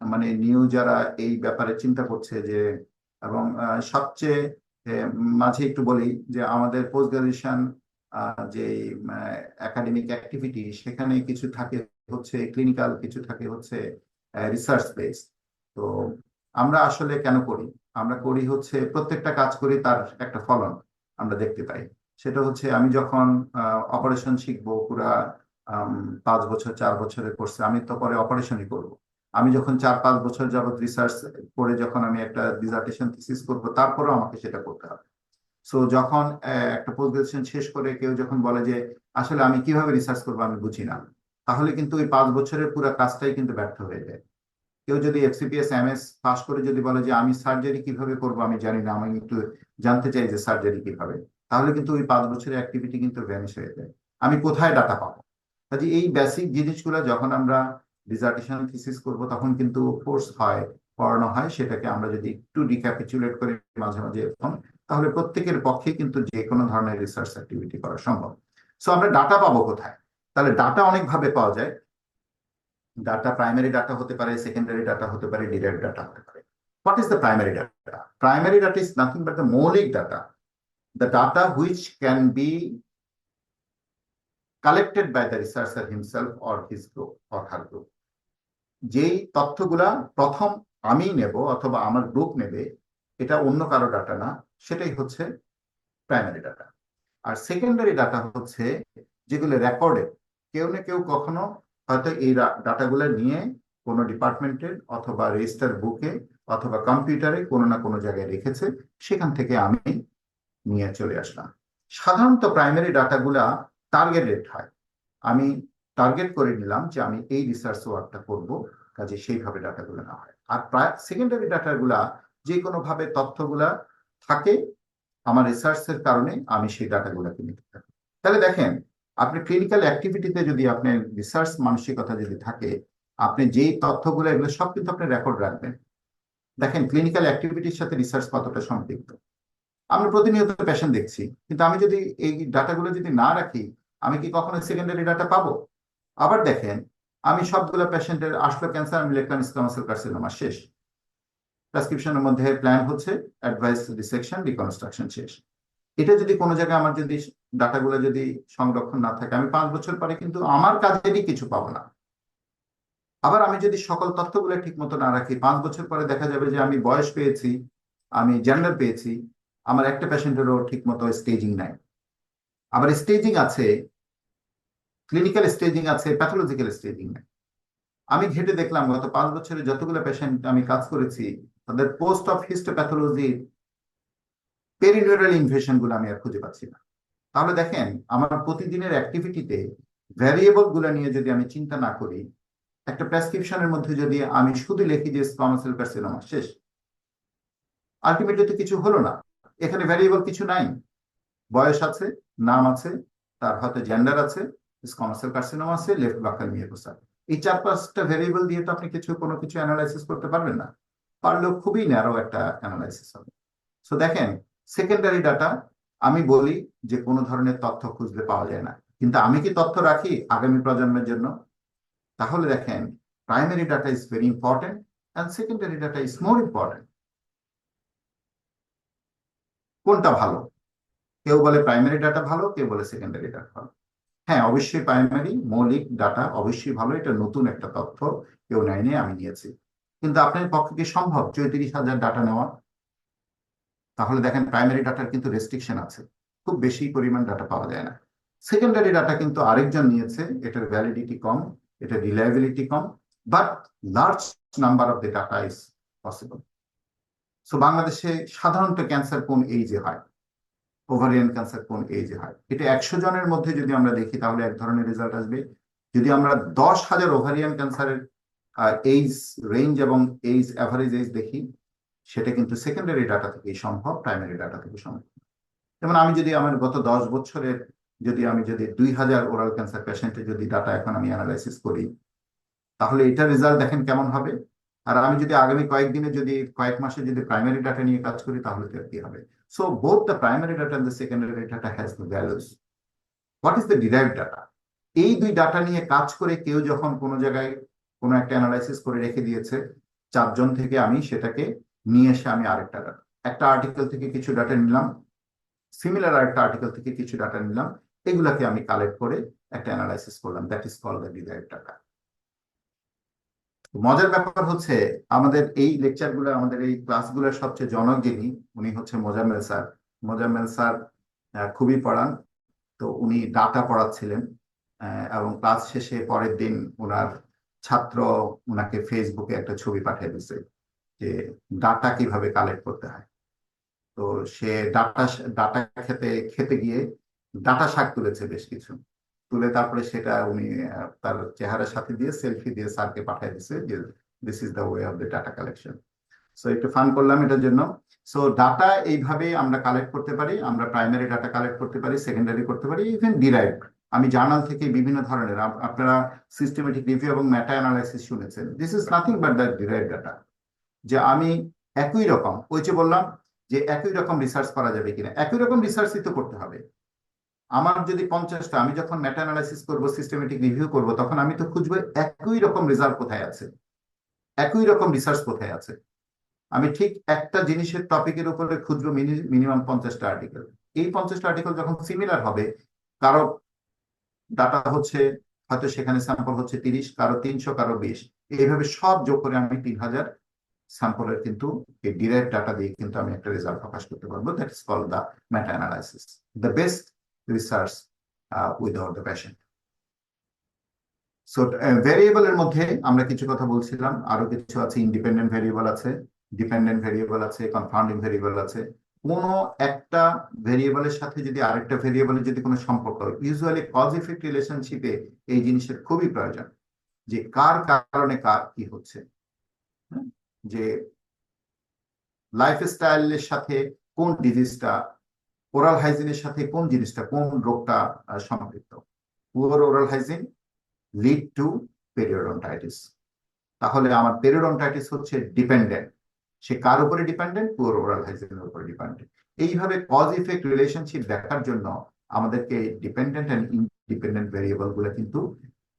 Speaker 1: মানে নিউ যারা এই ব্যাপারে চিন্তা করছে যে, এবং সবচেয়ে মাঝে একটু বলি যে আমাদের পোস্ট গ্রাজুয়েশন যে একাডেমিক অ্যাক্টিভিটি, সেখানে কিছু থাকে হচ্ছে ক্লিনিক্যাল, কিছু থাকে হচ্ছে রিসার্চ বেস। তো আমরা আসলে কেন করি? আমরা করি হচ্ছে প্রত্যেকটা কাজ করি তার একটা ফলন আমরা দেখতে পাই। সেটা হচ্ছে আমি যখন অপারেশন শিখবো পুরা 5 বছর 4 বছরের কোর্সে, আমি তো পরে অপারেশনই করব। আমি যখন 4-5 বছর যাবত রিসার্চ করে যখন আমি একটা ডিসার্টেশন থিসিস করবো, তারপরেও আমাকে সেটা করতে হবে। সো যখন একটা পোস্ট গ্রাজুয়েশন শেষ করে কেউ যখন বলে যে আসলে আমি কিভাবে রিসার্চ করবো আমি বুঝি না, তাহলে কিন্তু ওই 5 বছরের পুরো কাজটাই কিন্তু ব্যর্থ হয়ে যায়। কেউ যদি FCPS MS পাস করে যদি বলে যে আমি সার্জারি কিভাবে করবো আমি জানি না, আমি একটু জানতে চাই যে সার্জারি কিভাবে, তাহলে কিন্তু ওই 5 বছরের অ্যাক্টিভিটি কিন্তু ভ্যানিশ হয়ে যায়। আমি কোথায় ডাটা পাবো? কাজে এই বেসিক জিনিসগুলো যখন আমরা ডিসার্টেশন থিসিস করব তখন কিন্তু ফোর্স হয়, পড়ানো হয়, সেটাকে আমরা যদি একটু রিক্যাপিচুলেট করে মাঝে মাঝে এরকম, তাহলে প্রত্যেকের পক্ষে কিন্তু যে কোনো ধরনের রিসার্চ অ্যাক্টিভিটি করা সম্ভব। সো আমরা ডাটা পাবো কোথায়? তাহলে ডাটা অনেকভাবে পাওয়া যায়। ডাটা প্রাইমারি ডাটা হতে পারে, সেকেন্ডারি ডাটা হতে পারে, ডিরাইভড ডাটা হতে পারে। What is the primary data? Primary data is nothing but the মৌলিক data, the data which can be collected by the researcher himself or his group or her group. যেই তথ্যগুলা প্রথম আমি নেব অথবা আমার গ্রুপ নেবে, এটা অন্য কারো ডাটা না, সেটাই হচ্ছে প্রাইমারি ডাটা। আর সেকেন্ডারি ডাটা হচ্ছে যেগুলো রেকর্ডেড, কেউ না কেউ কখনো হয়তো এই ডাটাগুলো নিয়ে কোনো ডিপার্টমেন্টের অথবা রেজিস্টার বুকে অথবা কম্পিউটারে কোনো না কোনো জায়গায় রেখেছে, সেখান থেকে আমি নিয়ে চলে আসলাম। সাধারণত প্রাইমারি ডাটাগুলা টার্গেটেড হয়, আমি টার্গেট করে নিলাম যে আমি এই রিসার্চ ওয়ার্কটা করব, কাজে সেইভাবে ডাটাগুলো না হয়। আর সেকেন্ডারি ডাটাগুলা যে কোনো ভাবে তথ্যগুলা থাকে আমার রিসার্চের কারণে আমি সেই ডাটাগুলোকে নিতে থাকি। তাহলে দেখেন, আপনি ক্লিনিক্যাল অ্যাক্টিভিটিতে যদি আপনার রিসার্চ মানসিকতা যদি থাকে, আপনি যেই তথ্যগুলো এগুলো সব কিন্তু আপনি রেকর্ড রাখবেন। দেখেন ক্লিনিক্যাল অ্যাক্টিভিটির সাথে রিসার্চ কতটা সম্পৃক্ত। আমরা প্রতিনিয়ত পেশেন্ট দেখছি, কিন্তু আমি যদি এই ডাটাগুলো যদি না রাখি, আমি কি কখনো সেকেন্ডারি ডাটা পাবো? আবার দেখেন, আমি সবগুলো পেশেন্টের আসলো ক্যান্সার, আমি লিখলাম স্কোয়ামাস সেল কার্সিনোমা, শেষ। প্রেসক্রিপশনের মধ্যে প্ল্যান হচ্ছে অ্যাডভাইস ডিসেকশন রিকনস্ট্রাকশন, শেষ। এটা যদি কোনো জায়গায় আমার যদি ডাটাগুলো যদি সংরক্ষণ না থাকে, আমি 5 বছর পরে কিন্তু আমার কাজেরই কিছু পাবো না। আবার আমি যদি সকল তথ্যগুলো ঠিক মতো না রাখি, 5 বছর পরে দেখা যাবে যে আমি বয়স পেয়েছি, আমি জেন্ডার পেয়েছি, আমার একটা পেশেন্টেরও ঠিক মতো স্টেজিং নাই। আবার স্টেজিং আছে, ক্লিনিক্যাল স্টেজিং আছে, প্যাথোলজিক্যাল স্টেজিং নাই। আমি ঘেটে দেখলাম গত 5 বছরে যতগুলো পেশেন্ট আমি কাজ করেছি, তাদের post of histopathology perineural invasion গুলো আমি আর খুঁজে পাচ্ছি না। তাহলে দেখেন আমার প্রতিদিনের অ্যাক্টিভিটিতে ভ্যারিয়েবল গুলো নিয়ে যদি আমি চিন্তা না করি, একটা প্রেসক্রিপশনের মধ্যে যদি আমি শুধু লিখি যে স্কোয়ামাস সেল কার্সিনোমা শেষ, আলটিমেটলি তো কিছু হলো না। এখানে ভ্যারিয়েবল কিছু নাই, বয়স আছে, নাম আছে, তার হয়তো জেন্ডার আছে, স্কোয়ামাস সেল কার্সিনোমা আছে, লেফট বাকাল মিয়োসা। এই 4-5টা ভ্যারিয়েবল দিয়ে তো আপনি কোনো কিছু অ্যানালাইসিস করতে পারবেন না, পারলেও খুবই ন্যারো একটা অ্যানালাইসিস হবে। সো দেখেন, সেকেন্ডারি ডাটা আমি বলি যে কোনো ধরনের তথ্য খুঁজলে পাওয়া যায় না, কিন্তু আমি কি তথ্য রাখি আগামী প্রজন্মের জন্য? তাহলে দেখেন, primary data is very important and secondary data is more important. কোনটা ভালো? কেউ বলে প্রাইমারি ডাটা ভালো, কেউ বলে সেকেন্ডারি ডাটা ভালো। হ্যাঁ, অবশ্যই প্রাইমারি মৌলিক ডাটা অবশ্যই ভালো, এটা নতুন একটা তথ্য, কেউ নেয়নি, আমি নিয়েছি। কিন্তু আপনার পক্ষে কি সম্ভব 34,000 ডাটা নেওয়া? তাহলে দেখেন, প্রাইমারি ডাটার কিন্তু রেস্ট্রিকশন আছে, খুব বেশি পরিমাণ ডাটা পাওয়া যায় না। সেকেন্ডারি ডাটা কিন্তু আরেকজন নিয়েছে, এটার ভ্যালিডিটি কম, এটা reliability com, but large number of the data is possible. So বাংলাদেশে সাধারণত ক্যান্সার কোন এইজে হয়, ওভারিয়ান ক্যান্সার কোন এইজে হয়, এটা 100 জনের মধ্যে যদি আমরা দেখি তাহলে এক ধরনের রেজাল্ট আসবে। যদি আমরা 10,000 ওভারিয়ান ক্যান্সারের এইজ রেঞ্জ এবং এইজ অ্যাভারেজ এইজ দেখি, সেটা কিন্তু সেকেন্ডারি ডাটা থেকেই সম্ভব, প্রাইমারি ডাটা থেকে সম্ভব। যেমন আমি যদি আমার গত 10 বছরের যদি 2,000 ওরাল ক্যান্সার পেশেন্টের যদি ডাটা এখন আমি অ্যানালাইসিস করি, তাহলে এটা রেজাল্ট দেখেন কেমন হবে। আর আমি যদি আগামী কয়েকদিনে কয়েক মাসে যদি প্রাইমারি ডাটা নিয়ে কাজ করি, তাহলে তো কি হবে? So both the primary data and the secondary data has the values. What is the derived data? এই দুই ডাটা নিয়ে কাজ করে কেউ যখন কোনো জায়গায় কোনো একটা অ্যানালাইসিস করে রেখে দিয়েছে, 4জন থেকে আমি সেটাকে নিয়ে এসে আমি আরেকটা ডাটা, একটা আর্টিকেল থেকে কিছু ডাটা নিলাম, সিমিলার আরেকটা আর্টিকেল থেকে কিছু ডাটা নিলাম, এগুলাকে আমি কালেক্ট করে একটা অ্যানালাইসিস করলাম, that is called the derived data. মজার ব্যাপার হচ্ছে, আমাদের এই লেকচারগুলো, আমাদের এই ক্লাসগুলোর সবচেয়ে জনক যিনি, উনি হচ্ছে মোজাম্মেল স্যার। মোজাম্মেল স্যার খুবই পড়ান, তো উনি ডাটা পড়াচ্ছিলেন, এবং ক্লাস শেষে পরের দিন ওনার ছাত্র ওনাকে ফেসবুকে একটা ছবি পাঠিয়ে দিয়েছে যে ডাটা কিভাবে কালেক্ট করতে হয়। তো সে ডাটা ডাটা খেতে খেতে গিয়ে ডাটা শাক তুলেছে বেশ কিছু, তুলে তারপরে সেটা উনি তার চেহারার সাথে দিয়ে সেলফি দিয়ে স্যারকে পাঠিয়ে দিচ্ছে যে this is the way of the data collection. So একটু ফান করলাম এটার জন্য। সো ডাটা এইভাবে আমরা কালেক্ট করতে পারি, আমরা প্রাইমারি ডাটা কালেক্ট করতে পারি, সেকেন্ডারি করতে পারি, ইভেন ডিরাইভ। আমি জার্নাল থেকে বিভিন্ন ধরনের, আপনারা সিস্টেমেটিক রিভিউ এবং মেটা অ্যানালাইসিস শুনেছেন, this is nothing but the derive data. যে আমি একই রকম, ওই যে বললাম যে একই রকম রিসার্চ করা যাবে কিনা, একই রকম রিসার্চই তো করতে হবে। আমার যদি 50টা, আমি যখন মেটা অ্যানালাইসিস করবো, সিস্টেমেটিক রিভিউ করব, তখন আমি তো খুঁজবো একই রকম রেজাল্ট কোথায় আছে, একই রকম রিসার্চ কোথায় আছে। আমি ঠিক একটা জিনিসের টপিকের উপরে খুঁজবো মিনিমাম 50টা আর্টিকেল। এই 50টা আর্টিকেল যখন সিমিলার হবে, কারো ডাটা হচ্ছে হয়তো সেখানে স্যাম্পল হচ্ছে 30, কারো 300, কারো 20, এইভাবে সব যোগ করে আমি 3,000 স্যাম্পলের কিন্তু এই ডিরাইভড ডাটা দিয়ে কিন্তু আমি একটা রেজাল্ট প্রকাশ করতে পারবো। That is called the meta analysis, the best research without the patient. So ভেরিয়েবলের মধ্যে আমরা কিছু কথা বলছিলাম, আরো কিছু আছে, ইন্ডিপেন্ডেন্ট ভেরিয়েবল আছে, ডিপেন্ডেন্ট ভেরিয়েবল আছে, কনফাউন্ডিং ভেরিয়েবল আছে। কোনো একটা ভেরিয়েবলের সাথে যদি আরেকটা ভেরিয়েবলের যদি কোনো সম্পর্ক, ইউজুয়ালি কজ ইফেক্ট রিলেশনশিপে এই জিনিসের খুবই প্রয়োজন, যে কার কারণে কার কি হচ্ছে। যে লাইফস্টাইলের সাথে কোন ডিজিজটা, ওরাল হাইজিনের সাথে কোন জিনিসটা, কোন রোগটা সম্পৃক্ত। Poor oral hygiene lead to periodontitis. তাহলে আমার পেরিওডন্টাইটিস হচ্ছে ডিপেন্ডেন্ট, সে কার উপরে ডিপেন্ডেন্ট? পুয়ার ওরাল হাইজিনের উপরে ডিপেন্ডেন্ট। এইভাবে কজ ইফেক্ট রিলেশনশিপ দেখার জন্য আমাদেরকে ডিপেন্ডেন্ট এন্ড ইন্ডিপেন্ডেন্ট ভেরিয়েবল গুলো কিন্তু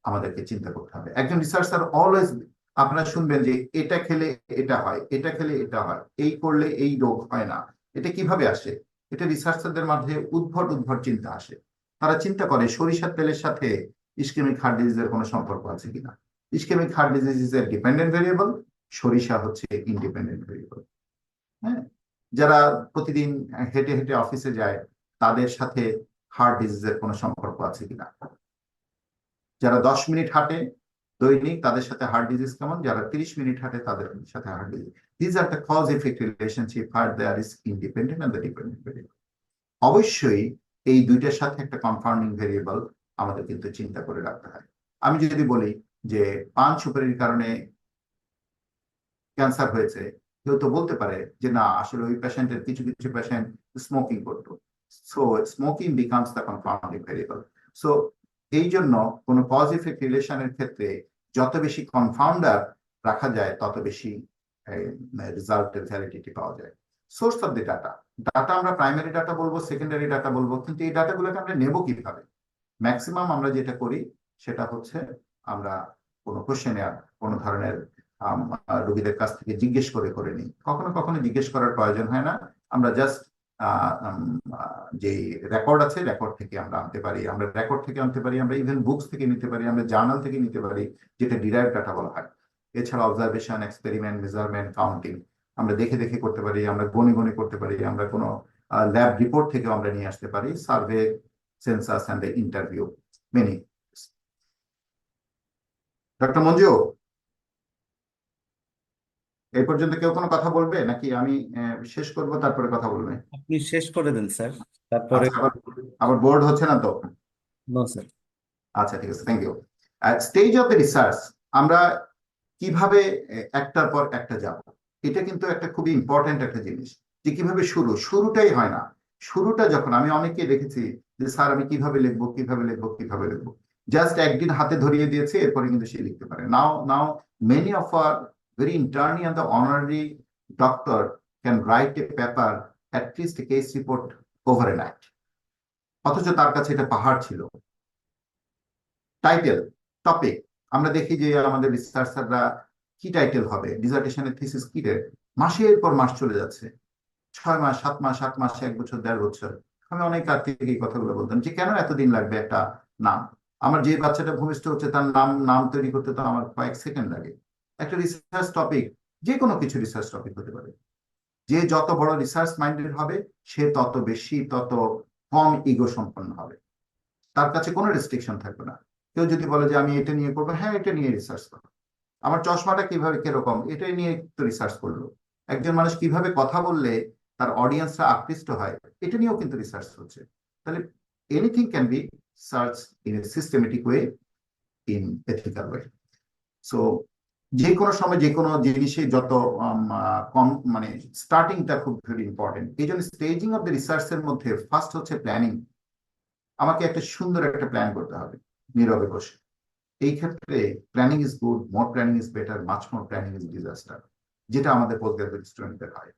Speaker 1: আমাদেরকে চিন্তা করতে হবে। একজন রিসার্চার অলওয়েজ, আপনারা শুনবেন যে এটা খেলে এটা হয়, এটা খেলে এটা হয়, এই করলে এই রোগ হয় না। এটা কিভাবে আসে? এটা রিসার্চারদের মাঝে উদ্ভট উদ্ভট চিন্তা আসে। তারা চিন্তা করে সরিষার তেলের সাথে ইসকেমিক হার্ট ডিজিজের কোনো সম্পর্ক আছে কিনা। Ischemic heart disease is a dependent variable, সরিষা হচ্ছে ইন্ডিপেন্ডেন্ট ভেরিয়েবল। হ্যাঁ, যারা প্রতিদিন হেঁটে হেঁটে অফিসে যায়, তাদের সাথে হার্ট ডিজিজের কোনো সম্পর্ক আছে কিনা। যারা 10 মিনিট হাঁটে, দৈনিক তাদের সাথে হার্ট ডিজিজ কেমন, যারা 30 মিনিট হাঁটে তাদের সাথে heart disease. This are the cause effect relationship heart there is independent and the dependent variable. অবশ্যই এই দুইটার সাথে একটা কনফাউন্ডিং ভেরিয়েবল আমাদের কিন্তু চিন্তা করে রাখতে হয়। আমি যদি বলি যে পান সুপারির কারণে ক্যান্সার হয়েছে, কেউ তো বলতে পারে যে না, আসলে ওই পেশেন্টের কিছু কিছু পেশেন্ট স্মোকিং করতো, so smoking becomes the confounding variable. So এই জন্য কোনো কজ ইফেক্ট রিলেশনের ক্ষেত্রে যত বেশি কনফাউন্ডার রাখা যায় তত বেশি রেজাল্টের ভ্যালিডিটি পাওয়া যায়। Source of the data, data আমরা প্রাইমারি ডাটা বলবো, সেকেন্ডারি ডাটা বলবো, কিন্তু এই ডাটাগুলোকে আমরা নেবো কিভাবে? ম্যাক্সিমাম আমরা যেটা করি সেটা হচ্ছে আমরা কোনো কোশ্চেনের, কোনো ধরনের রোগীদের কাছ থেকে জিজ্ঞেস করে করে নিই। কখনো কখনো জিজ্ঞেস করার প্রয়োজন হয় না, আমরা জাস্ট যে রেকর্ড আছে রেকর্ড থেকে আমরা আনতে পারি, আমরা রেকর্ড থেকে আনতে পারি, আমরা ইভেন বুকস থেকে নিতে পারি, আমরা জার্নাল থেকে নিতে পারি, যেটা ডিরাইভ ডাটা বলা হয়। এছাড়া অবজারভেশন, এক্সপেরিমেন্ট, মেজারমেন্ট, কাউন্টিং আমরা দেখে দেখে করতে পারি, আমরা গণে গণে করতে পারি, আমরা কোনো ল্যাব রিপোর্ট থেকেও আমরা নিয়ে আসতে পারি, survey, census and interview, many. Doctor Manju, এই পর্যন্ত কেউ কোনো কথা বলবে নাকি আমি শেষ করব তারপরে কথা বলবে?
Speaker 2: আপনি শেষ করে দেন স্যার, তারপরে।
Speaker 1: আচ্ছা, আবার আবার বোর্ড হচ্ছে না তো?
Speaker 2: No sir.
Speaker 1: আচ্ছা, ঠিক আছে, thank you. Stage of the research, আমরা কিভাবে একটার পর একটা যাব, এটা কিন্তু একটা খুবই ইম্পর্টেন্ট একটা জিনিস, যে কিভাবে শুরুটাই হয় না। শুরুটা যখন, আমি অনেককে দেখেছি যে স্যার আমি কিভাবে লিখবো কিভাবে লিখবো কিভাবে লিখবো, জাস্ট একদিন হাতে ধরিয়ে দিয়েছে, এরপরে কিন্তু সে লিখতে পারে। Now now many of our very interni and the honorary doctor can write a paper, at least a case report, over a night, অথচ তার কাছে এটা পাহাড় ছিল। টাইটেল, টপিক, আমরা দেখি যে আমাদের রিসার্চাররা কি টাইটেল হবে, ডিজার্টেশনের থিসিস কি রে, মাসের পর মাস চলে যাচ্ছে, 6 মাস, 7 মাস, 8 মাস, 1 বছর, 1.5 বছর। আমি অনেক কাছ থেকে এই কথাগুলো বলতাম যে কেন এতদিন লাগবে একটা নাম, আমার যে বাচ্চাটা ভূমিষ্ঠ হচ্ছে তার নাম নাম তৈরি করতে তো আমার কয়েক সেকেন্ড লাগে। একটা রিসার্চ টপিক, যে কোনো কিছু রিসার্চ টপিক হতে পারে, যে যত বড় রিসার্চ মাইন্ডেড হবে সে তত বেশি, তত কম ইগো সম্পন্ন হবে, তার কাছে কোনো রেস্ট্রিকশন থাকবে না। কেউ যদি বলে যে আমি এটা নিয়ে করবো, হ্যাঁ এটা নিয়ে রিসার্চ করো। আমার চশমাটা কিভাবে কিরকম, এটাই নিয়ে তো রিসার্চ করলো। একজন মানুষ কিভাবে কথা বললে তার অডিয়েন্সরা আকৃষ্ট হয়, এটা নিয়েও কিন্তু রিসার্চ হচ্ছে। তাহলে anything can be search in a systematic way, in ethical way. So যে কোনো সময় যে কোনো জিনিসে যত কম, মানে স্টার্টিংটা খুব ভেরি ইম্পর্টেন্ট। এই জন্য স্টেজিং অফ দ্য রিসার্চের মধ্যে ফার্স্ট হচ্ছে প্ল্যানিং। আমাকে একটা সুন্দর একটা প্ল্যান করতে হবে নীরবে বসে। এই ক্ষেত্রে planning is good, more planning is better, much more planning is disaster, যেটা আমাদের পোস্ট গ্রাজুয়েট স্টুডেন্টদের হয়।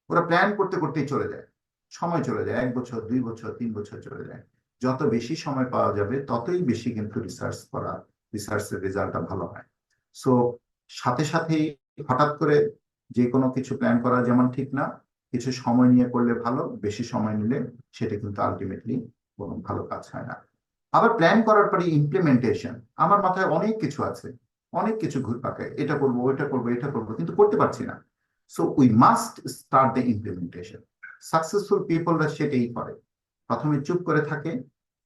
Speaker 1: ওরা প্ল্যান করতে করতেই চলে যায়, সময় চলে যায়, 1 বছর, 2 বছর, 3 বছর চলে যায়। যত বেশি সময় পাওয়া যাবে ততই বেশি কিন্তু রিসার্চ করা, রিসার্চের রেজাল্টটা ভালো হয়। সো সাথে সাথেই হঠাৎ করে যে কোনো কিছু প্ল্যান করা যেমন ঠিক না, কিছু সময় নিয়ে করলে ভালো, বেশি সময় নিলে সেটা কিন্তু আলটিমেটলি কোনো ভালো কাজ হয় না। আবার প্ল্যান করার পরে ইমপ্লিমেন্টেশন, আমার মাথায় অনেক কিছু আছে, অনেক কিছু ঘুরপাকে, এটা করবো ওইটা করবো এটা করবো, কিন্তু করতে পারছি না। So we must start the implementation. Successful পিপলরা সেটাই করে, প্রথমে চুপ করে থাকে,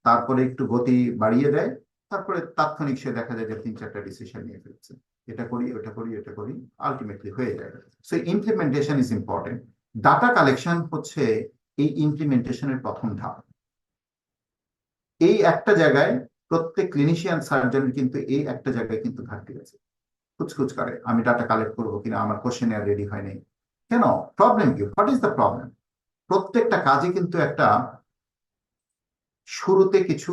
Speaker 1: তারপরে একটু গতি বাড়িয়ে দেয়, তারপরে তাৎক্ষণিক সে দেখা যায় যে 3-4টা ডিসিশন নিয়ে ফেলছে, এটা করি ওটা করি এটা করি, আলটিমেটলি হয়ে যায়। So implementation is important. Data collection হচ্ছে এই ইমপ্লিমেন্টেশনের প্রথম ধাপ। এই একটা জায়গায় প্রত্যেক ক্লিনিশিয়ান সার্জনের কিন্তু এই একটা জায়গায় কিন্তু ঘাটতি আছে, খুচখুচ করে আমি ডাটা কালেক্ট করবো কিনা, আমার কোশ্চেনিয়ার রেডি হয়নি কেন, প্রবলেম কি, হোয়াট ইজ দ্য প্রবলেম? প্রত্যেকটা কাজে কিন্তু একটা শুরুতে কিছু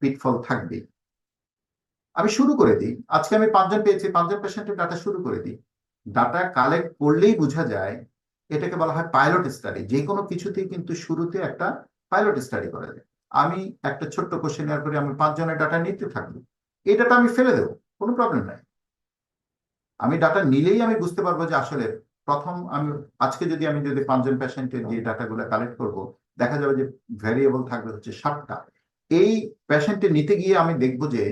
Speaker 1: পিটফল থাকবে। আমি শুরু করে দিই, আজকে আমি 5 জন পেয়েছি, 5 জন পেশেন্টের ডাটা শুরু করে দিই। ডাটা কালেক্ট করলেই বোঝা যায়, এটাকে বলা হয় পাইলট স্টাডি। যে কোনো কিছুতেই কিন্তু শুরুতে একটা পাইলট স্টাডি করা যায়। আমি একটা ছোট্ট কোশ্চেনিয়ার করে আমি 5 জনের ডাটা নিতে থাকবো, এই ডাটা আমি ফেলে দেবো, কোনো প্রবলেম নাই। আমি ডাটা নিলেই আমি বুঝতে পারবো যে আসলে প্রথম আমি আজকে যদি আমি 5 জন পেশেন্টের যে ডাটাগুলো কালেক্ট করব, দেখা যাবে যে ভ্যারিয়েবল থাকবে হচ্ছে 7টা। এই পেশেন্টে নিতে গিয়ে আমি দেখবো যে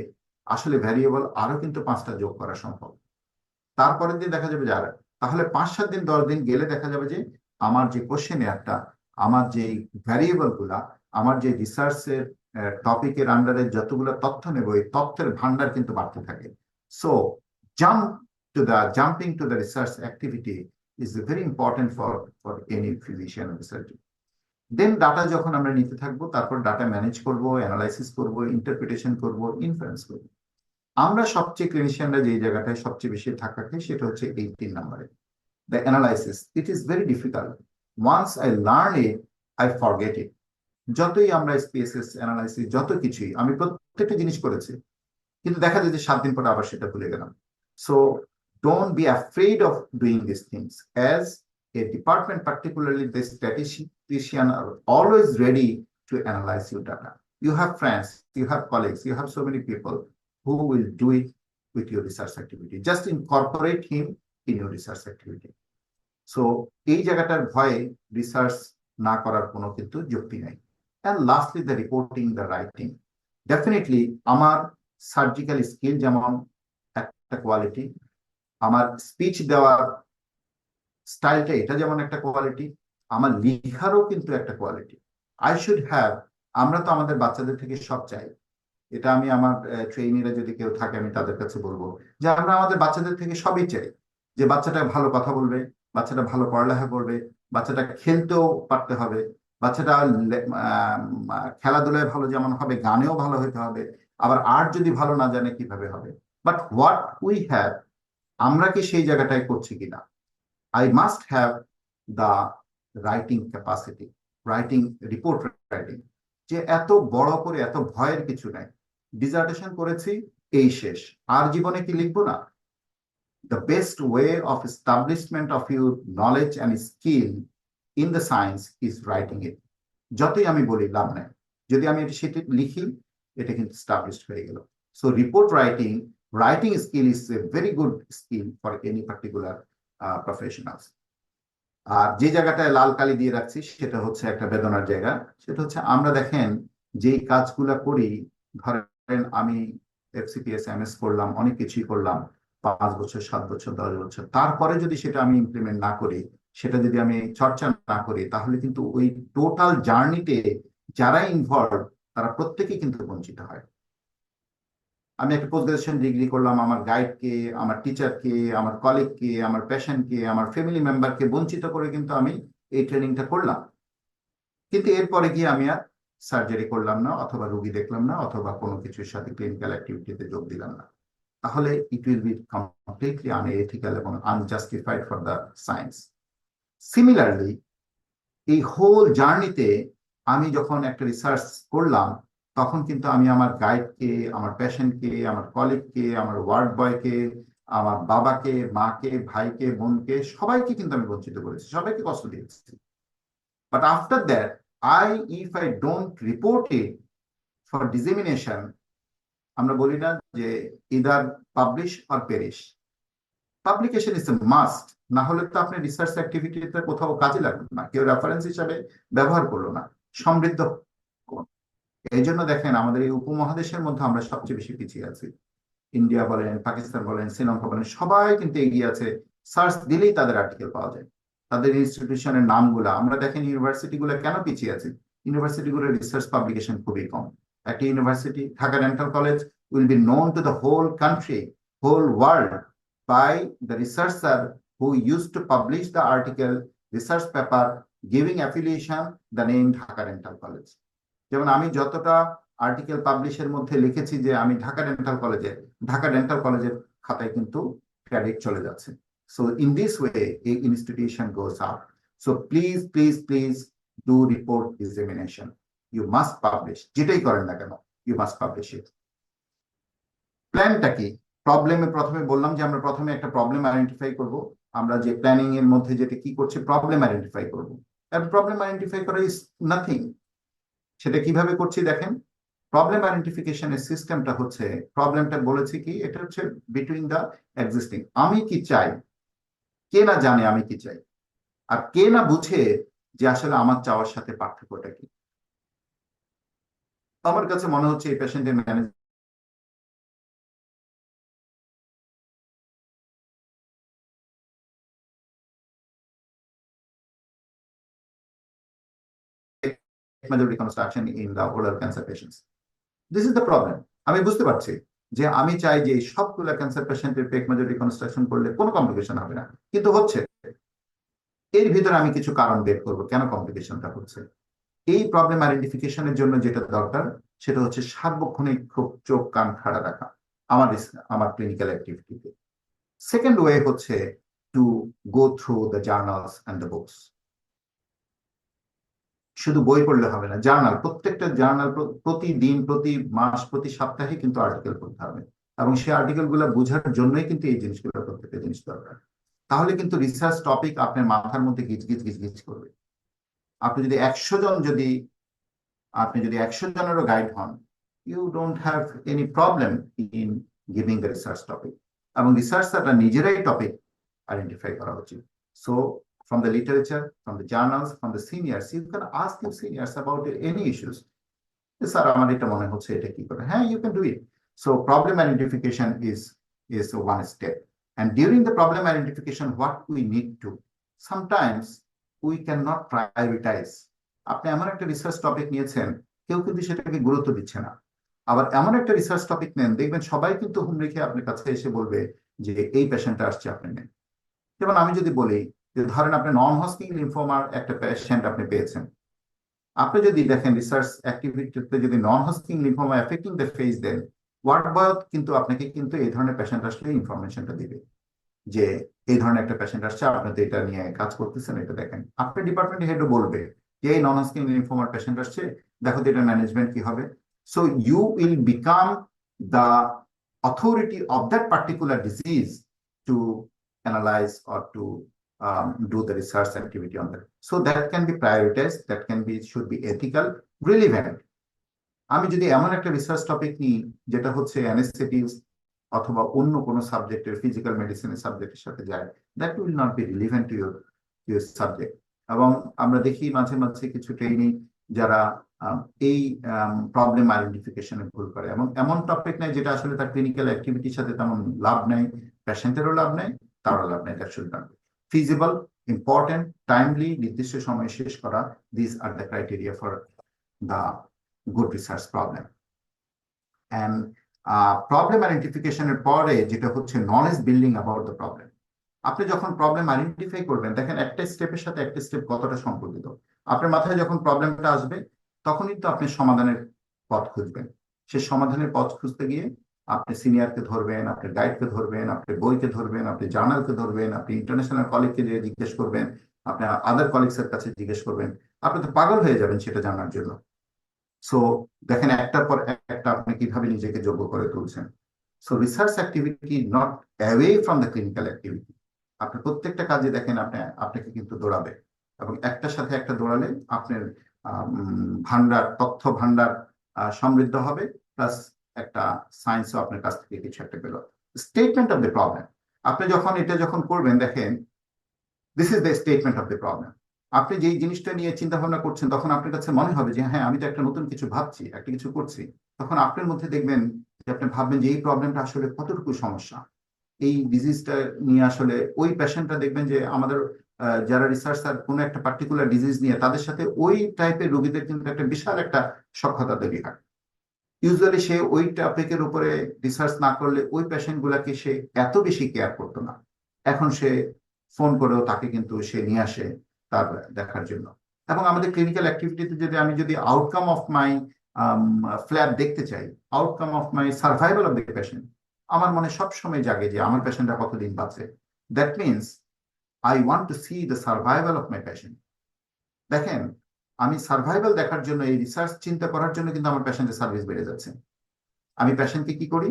Speaker 1: আসলে ভ্যারিয়েবল আরো কিন্তু 5টা যোগ করা সম্ভব। তারপরের দিন দেখা যাবে যে আর, তাহলে 5-7 দিন 10 দিন গেলে দেখা যাবে যে আমার যে কোশ্চেনিয়ারটা, আমার যে ভ্যারিয়েবল গুলা, আমার যে রিসার্চের টপিকের আন্ডারে যতগুলো তথ্য নেব, এই তথ্যের ভান্ডার কিন্তু বাড়তে থাকে। So jumping to the research activity is very important for any physician or surgeon. Then data যখন আমরা নিতে থাকবো, তারপর ডাটা ম্যানেজ করব, অ্যানালাইসিস করব, ইন্টারপ্রিটেশন করব, ইনফারেন্স করব। আমরা সবচেয়ে ক্লিনিশিয়ানরা যে জায়গাটায় সবচেয়ে বেশি ধাক্কা খাই সেটা হচ্ছে 18 নম্বরে, the analysis. It is very difficult. Once I learn it, I forget it. যতই আমরা স্পিএসএস অ্যানালাইসিস যত কিছুই, আমি প্রত্যেকটা জিনিস করেছি, কিন্তু দেখা যায় যে 7 দিন পরে আবার সেটা ভুলে গেলাম। So don't be afraid of doing these things. As a department, particularly the statistician, are always ready to analyze your data. You have friends, you have colleagues, you have so many people who will do it with your research activity. Just incorporate him in your research activity. So এই জায়গাটার ভয়ে research না করার কোনো কিন্তু যুক্তি নাই। And lastly, the reporting, the writing. Definitely আমার সার্জিক্যাল স্কিল যেমন একটা কোয়ালিটি, আমার স্পিচ দেওয়ার স্টাইলটা এটা যেমন একটা কোয়ালিটি, আমার লেখারও কিন্তু একটা কোয়ালিটি। আই শুড হ্যাভ, আমরা তো আমাদের বাচ্চাদের থেকে সব চাই। এটা আমি আমার ট্রেইনিরা যদি কেউ থাকে আমি তাদের কাছে বলবো যে আমরা আমাদের বাচ্চাদের থেকে সবই চাই, যে বাচ্চাটা ভালো কথা বলবে, বাচ্চাটা ভালো পড়ালেখা করবে, বাচ্চাটা খেলতেও পারতে হবে, বাচ্চাটা খেলাধুলায় ভালো যেমন হবে, গানেও ভালো হতে হবে। আবার আর্ট যদি ভালো না জানে কিভাবে হবে? বাট হোয়াট উই হ্যাভ, আমরা কি সেই জায়গাটায় করছি কিনা? I must have the writing capacity, writing, report writing. যে এত বড় করে এত ভয়ের কিছু নাই, ডিজার্টেশন করেছি এই শেষ, আর জীবনে কি লিখবো না? The best way of establishment of your knowledge and skill in the science is writing it. যতই আমি বলি লাভ নাই, যদি আমি সেটা লিখি এটা কিন্তু established হয়ে গেল। So report writing skill is a very good skill for any particular professionals. আর যে জায়গাটায় লাল কালি দিয়ে রাখছি সেটা হচ্ছে একটা বেদনার জায়গা। সেটা হচ্ছে আমরা দেখেন যে কাজগুলা করি, ধরেন আমি এফসিপিএস এমএস করলাম, অনেক কিছুই করলাম, 5 বছর 7 বছর 10 বছর, তারপরে যদি সেটা আমি ইমপ্লিমেন্ট না করি, সেটা যদি আমি চর্চা না করি, তাহলে কিন্তু ওই টোটাল জার্নিতে যারা ইনভলভ তারা প্রত্যেকেই কিন্তু বঞ্চিত হয়। আমি একটা পোস্ট গ্রাজুয়েশন ডিগ্রি করলাম, আমার গাইডকে, আমার টিচারকে, আমার কলিগকে, আমার পেশেন্টকে, আমার ফ্যামিলি মেম্বারকে বঞ্চিত করে কিন্তু আমি এই ট্রেনিংটা করলাম, কিন্তু এরপরে গিয়ে আমি আর সার্জারি করলাম না, অথবা রোগী দেখলাম না, অথবা কোনো কিছুর সাথে ক্লিনিক্যাল অ্যাক্টিভিটিতে যোগ দিলাম না। তাহলে it will be completely unethical এবং unjustified for the science. Similarly এই হোল জার্নিতে আমি যখন একটা রিসার্চ করলাম, তখন কিন্তু আমি আমার গাইডকে, আমার পেশেন্টকে, আমার কলিগকে, আমার ওয়ার্ড বয়কে, আমার বাবাকে, মাকে, ভাইকে, বোনকে, সবাইকে কিন্তু আমি বঞ্চিত করেছি, সবাইকে কষ্ট দিয়েছি। But after that if I don't report it for dissemination, আমরা বলি না যে either publish or perish. Publication is a must, না হলে তো আপনি রিসার্চ অ্যাক্টিভিটিতে কোথাও কাজে লাগবে না, কেউ রেফারেন্স হিসাবে ব্যবহার করলো না, সমৃদ্ধ। এই জন্য দেখেন আমাদের এই উপমহাদেশের মধ্যে আমরা সবচেয়ে বেশি পিছিয়ে আছি। ইন্ডিয়া বলেন, পাকিস্তান বলেন, শ্রীলঙ্কা বলেন, সবাই কিন্তু এগিয়ে আছে। সার্চ দিলেই তাদের আর্টিকেল পাওয়া যায়, তাদের ইনস্টিটিউশনের নামগুলো। আমরা দেখেন ইউনিভার্সিটি গুলো কেন পিছিয়ে আছে, ইউনিভার্সিটি গুলোর রিসার্চ পাবলিকেশন খুবই কম। একটা university, Dhaka dental college, will be known to the whole country, whole world by the researcher who used to publish the article, research paper, giving affiliation the name Dhaka Dental College. যেমন আমি যতটা article পাবলিশের মধ্যে লিখেছি যে আমি Dhaka dental কলেজের খাতায় কিন্তু ক্রেডিট চলে যাচ্ছে। So in this way a institution goes up. So please do report dissemination. You must publish, যেটাই করেন না কেন, you must publish it. প্ল্যানটা কি? প্রবলেমে প্রথমে বললাম যে আমরা প্রথমে একটা প্রবলেম আইডেন্টিফাই করব। আমরা যে প্ল্যানিং এর মধ্যে যেটা কি করছি, প্রবলেম আইডেন্টিফাই করব। আর প্রবলেম আইডেন্টিফাই করা ইজ নাথিং। সেটা কিভাবে করছি দেখেন, প্রবলেম আইডেন্টিফিকেশনের সিস্টেমটা হচ্ছে, প্রবলেমটা বলেছি কি, এটা হচ্ছে বিটুইন দ্য এক্সিস্টিং, আমি কি চাই, কে না জানে আমি কি চাই, আর কে না বুঝে যে আসলে আমার চাওয়ার সাথে পার্থক্যটা কি। আমার কাছে মনে হচ্ছে এই পেশেন্টের manage major reconstruction in the oral cancer patients. This is the problem. আমি বুঝতে পারছি যে আমি চাই যে এই সবগুলো ক্যান্সার পেশেন্টের পেট মেজর রিকনস্ট্রাকশন করলে কোনো কমপ্লিকেশন হবে না, কিন্তু হচ্ছে। এর ভিতরে আমি কিছু কারণ বের করবো কেন কমপ্লিকেশনটা হচ্ছে। এই প্রবলেম আইডেন্টিফিকেশনের জন্য যেটা দরকার সেটা হচ্ছে সার্বক্ষণিক খুব চোখ কান খাড়া রাখা আমার ক্লিনিক্যাল অ্যাক্টিভিটিতে। সেকেন্ড ওয়ে হচ্ছে to go through the journals and the books. শুধু বই পড়লে হবে না, জার্নাল, প্রত্যেকটা জার্নাল প্রতিদিন, প্রতি মাস, প্রতি সপ্তাহে কিন্তু আর্টিকেল পড়তে হবে, এবং সেই আর্টিকেল গুলো বোঝার জন্যই কিন্তু এই জিনিসগুলো, প্রত্যেকটা জিনিস দরকার। তাহলে কিন্তু রিসার্চ টপিক আপনার মাথার মধ্যে গিজ গিজ গিজ গিজ করবে। আপনি যদি 100 জন আপনি যদি 100 জনেরও গাইড হন, you don't have any problem in giving the research topic. এবং রিসার্চাররা নিজেরাই টপিক আইডেন্টিফাই করা উচিত। So from the literature, from the journals, from the seniors, you can ask your seniors about any issues. Sir, আমার এটা মনে হচ্ছে, এটা কি করে? হ্যাঁ, you can do it. So problem identification is one step. And during the problem identification, what we need to, sometimes we cannot prioritize. আপনি এমন একটা রিসার্চ টপিক নিয়েছেন, কেউ কিন্তু সেটাকে গুরুত্ব দিচ্ছে না। আবার এমন একটা রিসার্চ টপিক নেন, দেখবেন সবাই কিন্তু হুম রেখে আপনার কাছে এসে বলবে যে এই পেশেন্টটা আসছে, আপনি নেন। যেমন আমি যদি বলি যে ধরেন আপনি নন হজকিং লিম্ফোমার একটা পেশেন্ট আপনি পেয়েছেন, আপনি যদি দেখেন রিসার্চ অ্যাক্টিভিটিতে যদি non Hodgkin lymphoma affecting the phase then, ওয়ার্ড বায়োট কিন্তু আপনাকে কিন্তু এই ধরনের পেশেন্ট আসলে ইনফরমেশনটা দিবে যে এই ধরনের একটা পেশেন্ট আসছে, আপনি তো এটা নিয়ে কাজ করতেছেন, এটা দেখেন। আপনার ডিপার্টমেন্ট হেডও বলবে যে এই নন হজকিং লিম্ফোমার পেশেন্ট আসছে, দেখো তো এটা ম্যানেজমেন্ট কি হবে। So you will become the authority of that particular disease to analyze or to do the research activity on that. So that can be prioritized, that can be, should be ethical, relevant. আমি যদি এমন একটা research topic নিই যেটা হচ্ছে অ্যানেস্থেটিক্স অথবা অন্য কোনো সাবজেক্টের, ফিজিক্যাল মেডিসিনের সাবজেক্টের সাথে যায়, that will not be relevant to your subject. এবং আমরা দেখি মাঝে মাঝে কিছু ট্রেনিং যারা এই প্রবলেম আইডেন্টিফিকেশনে ভুল করে, এবং এমন টপিক নেই যেটা আসলে তার ক্লিনিক্যাল অ্যাক্টিভিটির সাথে তেমন লাভ নেই, পেশেন্টেরও লাভ নেই, তারও লাভ নেই। That should not be feasible, important, timely, নির্দিষ্ট সময়ে শেষ করা। This are the criteria for the good research problem. And problem identification এর পরে যেটা হচ্ছে knowledge building about the problem. আপনি যখন প্রবলেম আইডেন্টিফাই করবেন, দেখেন একটা স্টেপের সাথে একটা স্টেপ কতটা সম্পর্কিত। আপনার মাথায় যখন প্রবলেমটা আসবে, তখনই তো আপনি সমাধানের পথ খুঁজবেন। সেই সমাধানের পথ খুঁজতে গিয়ে আপনি সিনিয়রকে ধরবেন, আপনি গাইডকে ধরবেন, আপনি বইকে ধরবেন, আপনি জার্নালকে ধরবেন, আপনি ইন্টারন্যাশনাল কলিগকে দিয়ে জিজ্ঞেস করবেন, আপনি আদার কলিগসের কাছে জিজ্ঞেস করবেন। আপনি তো পাগল হয়ে যাবেন সেটা জানার জন্য। সো দেখেন একটার পর একটা আপনি কিভাবে নিজেকে যোগ্য করে তুলছেন। So research activity not away from the clinical activity. আপনি প্রত্যেকটা কাজে দেখেন আপনাকে কিন্তু দৌড়াবে, এবং একটার সাথে একটা দৌড়ালে আপনার ভান্ডার, তথ্য ভান্ডার সমৃদ্ধ হবে, প্লাস একটা সায়েন্সও আপনার কাছ থেকে কিছু একটা পেল। স্টেটমেন্ট অফ দ্য প্রবলেম, আপনি যখন এটা যখন করবেন, দেখেন this is the statement of the problem. আপনি যেই জিনিসটা নিয়ে চিন্তা ভাবনা করছেন, তখন আপনার কাছে মনে হবে যে হ্যাঁ, আমি তো একটা নতুন কিছু ভাবছি, একটা কিছু করছি। তখন আপনার মধ্যে দেখবেন যে আপনি ভাববেন যে এই প্রবলেমটা আসলে কতটুকু সমস্যা, এই ডিজিজটা নিয়ে আসলে ওই পেশেন্টটা দেখবেন যে আমাদের যারা রিসার্চার কোনো একটা পার্টিকুলার ডিজিজ নিয়ে, তাদের সাথে ওই টাইপের রোগীদের কিন্তু একটা বিশাল একটা সখ্যতা তৈরি হয়। ইউজুয়ালি সে ওই টপিকের উপরে রিসার্চ না করলে ওই পেশেন্ট গুলাকে সে এত বেশি কেয়ার করতো না। এখন সে ফোন করেও তাকে কিন্তু সে নিয়ে আসে তার দেখার জন্য। এবং আমাদের ক্লিনিক্যাল অ্যাক্টিভিটিতে আমি যদি আউটকাম অফ মাই ফ্ল্যাট দেখতে চাই, outcome of my survival of the patient, আমার মনে সবসময় জাগে যে আমার পেশেন্টরা কতদিন বাঁচে। That means I want to C the survival of my patient. দেখেন, আমি সার্ভাইভাল দেখার জন্য, এই রিসার্চ চিন্তা করার জন্য কিন্তু আমার পেশেন্টের সার্ভিস বেড়ে যাচ্ছে। আমি পেশেন্টকে কি করি,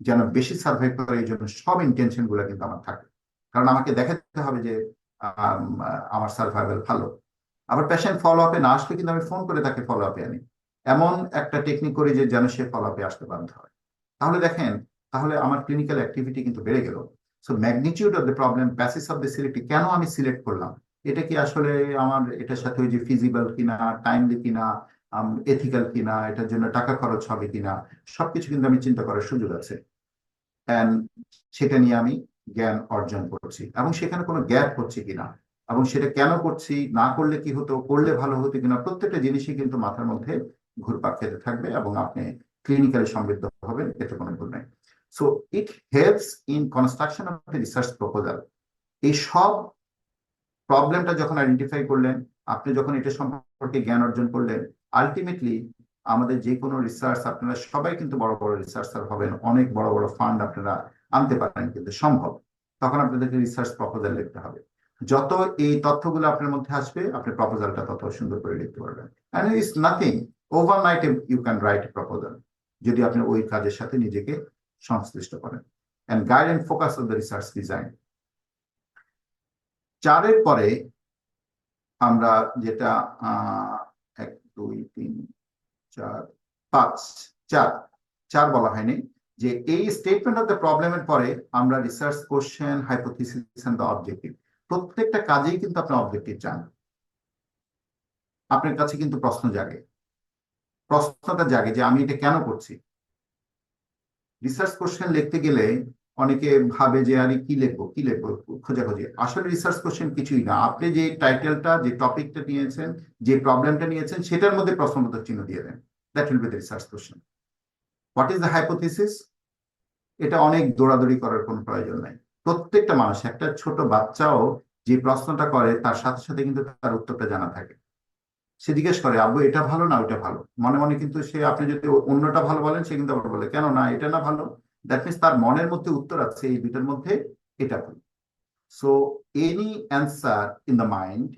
Speaker 1: যেন বেশি সার্ভাইভ করে, এই জন্য সব ইন্টেনশন গুলো কিন্তু আমার থাকে, কারণ আমাকে দেখাতে হবে যে আমার সার্ভাইভাল ভালো। আবার পেশেন্ট ফলো আপে না আসলে কিন্তু আমি ফোন করে তাকে ফলো আপে আনি, এমন একটা টেকনিক করি যে যেন সে ফলো আপে আসতে বাধ্য হয়। তাহলে দেখেন, তাহলে আমার ক্লিনিক্যাল অ্যাক্টিভিটি কিন্তু বেড়ে গেল। So magnitude of the problem, passage of the selective, কেন আমি সিলেক্ট করলাম, এটা কি আসলে আমার এটার সাথে ওই যে ফিজিবল কিনা, টাইমলি কিনা, এথিক্যাল কিনা, এটার জন্য টাকা খরচ হবে কিনা, সবকিছু কিন্তু আমি চিন্তা করার সুযোগ আছে। অ্যান্ড সেটা নিয়ে আমি জ্ঞান অর্জন করছি, এবং সেখানে কোনো গ্যাপ হচ্ছে কিনা, এবং সেটা কেন করছি, না করলে কি হতো, করলে ভালো হতো কিনা, প্রত্যেকটা জিনিসই কিন্তু মাথার মধ্যে ঘুরপাক খেতে থাকবে, এবং আপনি ক্লিনিক্যালি সমৃদ্ধ হবেন, এতে কোনো ভুল নাই। So it helps in construction of the research proposal. এই সব প্রবলেমটা যখন আইডেন্টিফাই করলেন, আপনি যখন এটা সম্পর্কে জ্ঞান অর্জন করলেন, আলটিমেটলি আমাদের যে কোনো রিসার্চ, আপনারা সবাই কিন্তু বড় বড় রিসার্চার হবেন, অনেক বড় বড় ফান্ড আপনারা আনতে পারেন, কিন্তু সম্ভব। তখন আপনাদেরকে রিসার্চ প্রপোজাল লিখতে হবে। যত এই তথ্যগুলো আপনার মধ্যে আসবে, আপনি প্রপোজালটা তত সুন্দর করে লিখতে পারবেন। And it's nothing, overnight you can write proposal, যদি আপনি ওই কাজের সাথে নিজেকে সংশ্লিষ্ট করেন। And guide and focus of the research design. 4-এর পরে আমরা যেটা 1 2 3 4 5 4 বলা হয়নি, যে এই স্টেটমেন্ট অফ দ্য প্রবলেমের পরে আমরা research question, hypothesis and the objective. প্রত্যেকটা কাজেই কিন্তু আপনি অবজেক্টিভ চান, আপনার কাছে কিন্তু প্রশ্নটা জাগে যে আমি এটা কেন করছি। রিসার্চ কোশ্চেন লিখতে গেলে অনেকে ভাবে যে আরে কি লিখবো খোঁজাখুঁজি। আসলে রিসার্চ কোশ্চেন কিছুই না, আপনি যে টাইটেলটা, যে টপিকটা নিয়েছেন, যে প্রবলেমটা নিয়েছেন, সেটার মধ্যে প্রশ্নবোধক চিহ্ন দিয়ে দেন, that will be the research question. What is the hypothesis? এটা অনেক দৌড়াদৌড়ি করার কোনো প্রয়োজন নাই। প্রত্যেকটা মানুষ, একটা ছোট বাচ্চাও যে প্রশ্নটা করে তার সাথে সাথে কিন্তু তার উত্তরটা জানা থাকে। সে জিজ্ঞেস করে আব্বু এটা ভালো না ওইটা ভালো, মনে মনে কিন্তু সে, আপনি যদি অন্যটা ভালো বলেন, সে কিন্তু আবার বলে কেন না এটা না ভালো। দ্যাট মিনস তার মনের মধ্যে উত্তর আছে এই দুটার মধ্যে, এটা ভালো। So any answer in the mind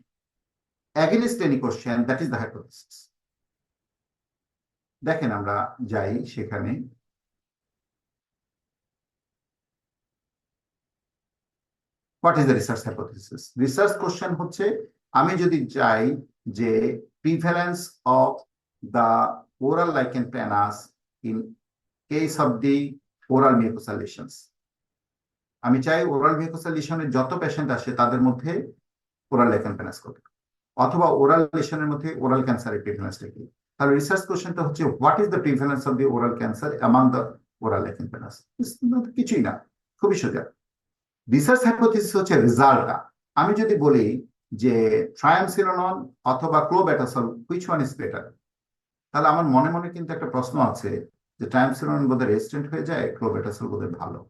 Speaker 1: against any question, that is the hypothesis. দেখেন আমরা যাই সেখানে। What is the research hypothesis? Research question হচ্ছে, আমি যদি চাই যে prevalence of the oral lichen planus in case of the oral mucosal লিশনস, আমি চাই ওরাল মিউকোসাল লিশনের যত পেশেন্ট আসে তাদের মধ্যে ওরাল লাইকেন প্ল্যানাস করতে, অথবা ওরাল লিশনের মধ্যে ওরাল ক্যান্সারের প্রিভ্যালেন্সটা কি। তাহলে রিসার্চ কোশ্চেনটা হচ্ছে what is the prevalence of the oral cancer among the oral lichen planus. কিছুই না, খুবই সোজা। রিসার্চ হাইপোথিসিস হচ্ছে রেজাল্টটা। আমি যদি বলি যে ট্রায়ামসিনোলন অথবা clobetasol, which one is better, তাহলে আমার মনে মনে কিন্তু একটা প্রশ্ন আছে যে ট্রায়ামসিনোলন বোধহয় রেজিস্ট্যান্ট হয়ে যায়, ক্লোবেটাসল বোধহয় ভালো।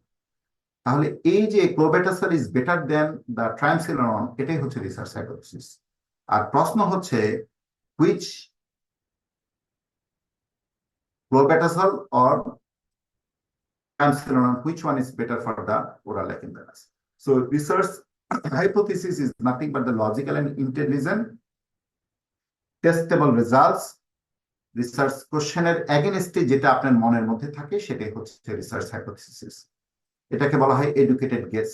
Speaker 1: তাহলে এই যে clobetasol is better than the triamcinolone, এটাই হচ্ছে রিসার্চ হাইপোথিসিস। আর প্রশ্ন হচ্ছে which clobetasol or triamcinolone, which one is better for the oral lichen planus. So research hypothesis is nothing but the logical and intelligent testable results research কোশ্চেনের এগেনস্টে যেটা আপনার মনের মধ্যে থাকে, সেটাই হচ্ছে রিসার্চ হাইপোথিসিস। এটাকে বলা হয় এডুকেটেড গেস।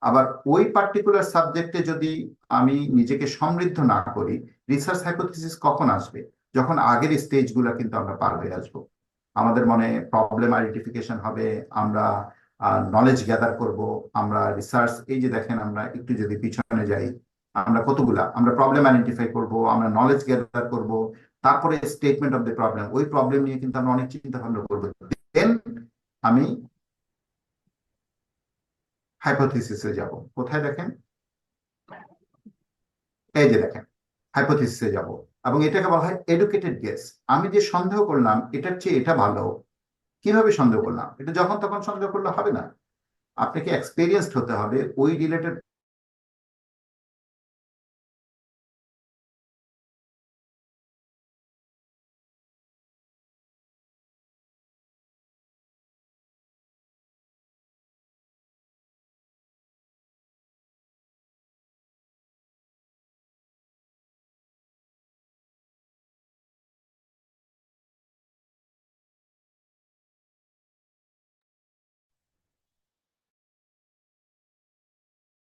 Speaker 1: আবার ওই পার্টিকুলার সাবজেক্টে যদি আমি নিজেকে সমৃদ্ধ না করি, রিসার্চ হাইপোথিসিস কখন আসবে? যখন আগের স্টেজগুলো কিন্তু আমরা পার হয়ে আসবো, আমাদের মনে প্রবলেম আইডেন্টিফিকেশন হবে, আমরা নলেজ গ্যাদার করব, আমরা রিসার্চ, এই যে দেখেন আমরা একটু যদি পিছনে যাই, আমরা আমরা প্রবলেম আইডেন্টিফাই করব, আমরা নলেজ গ্যাদার করব, তারপরে স্টেটমেন্ট অফ দ্য প্রবলেম, ওই প্রবলেম নিয়ে কিন্তু আমরা অনেক চিন্তা ভাবনা করবো। দেন আমি হাইপোথিসিসে যাব। কোথায় দেখেন, এই যে দেখেন হাইপোথিসিসে যাব, এবং এটাকে বলা হয় এডুকেটেড গেস। আমি যে সন্দেহ করলাম এটার চেয়ে এটা ভালো, কিভাবে সন্দেহ করলাম? এটা যখন তখন সন্দেহ করলে হবে না, আপনাকে এক্সপেরিয়েন্সড হতে হবে, ওই রিলেটেড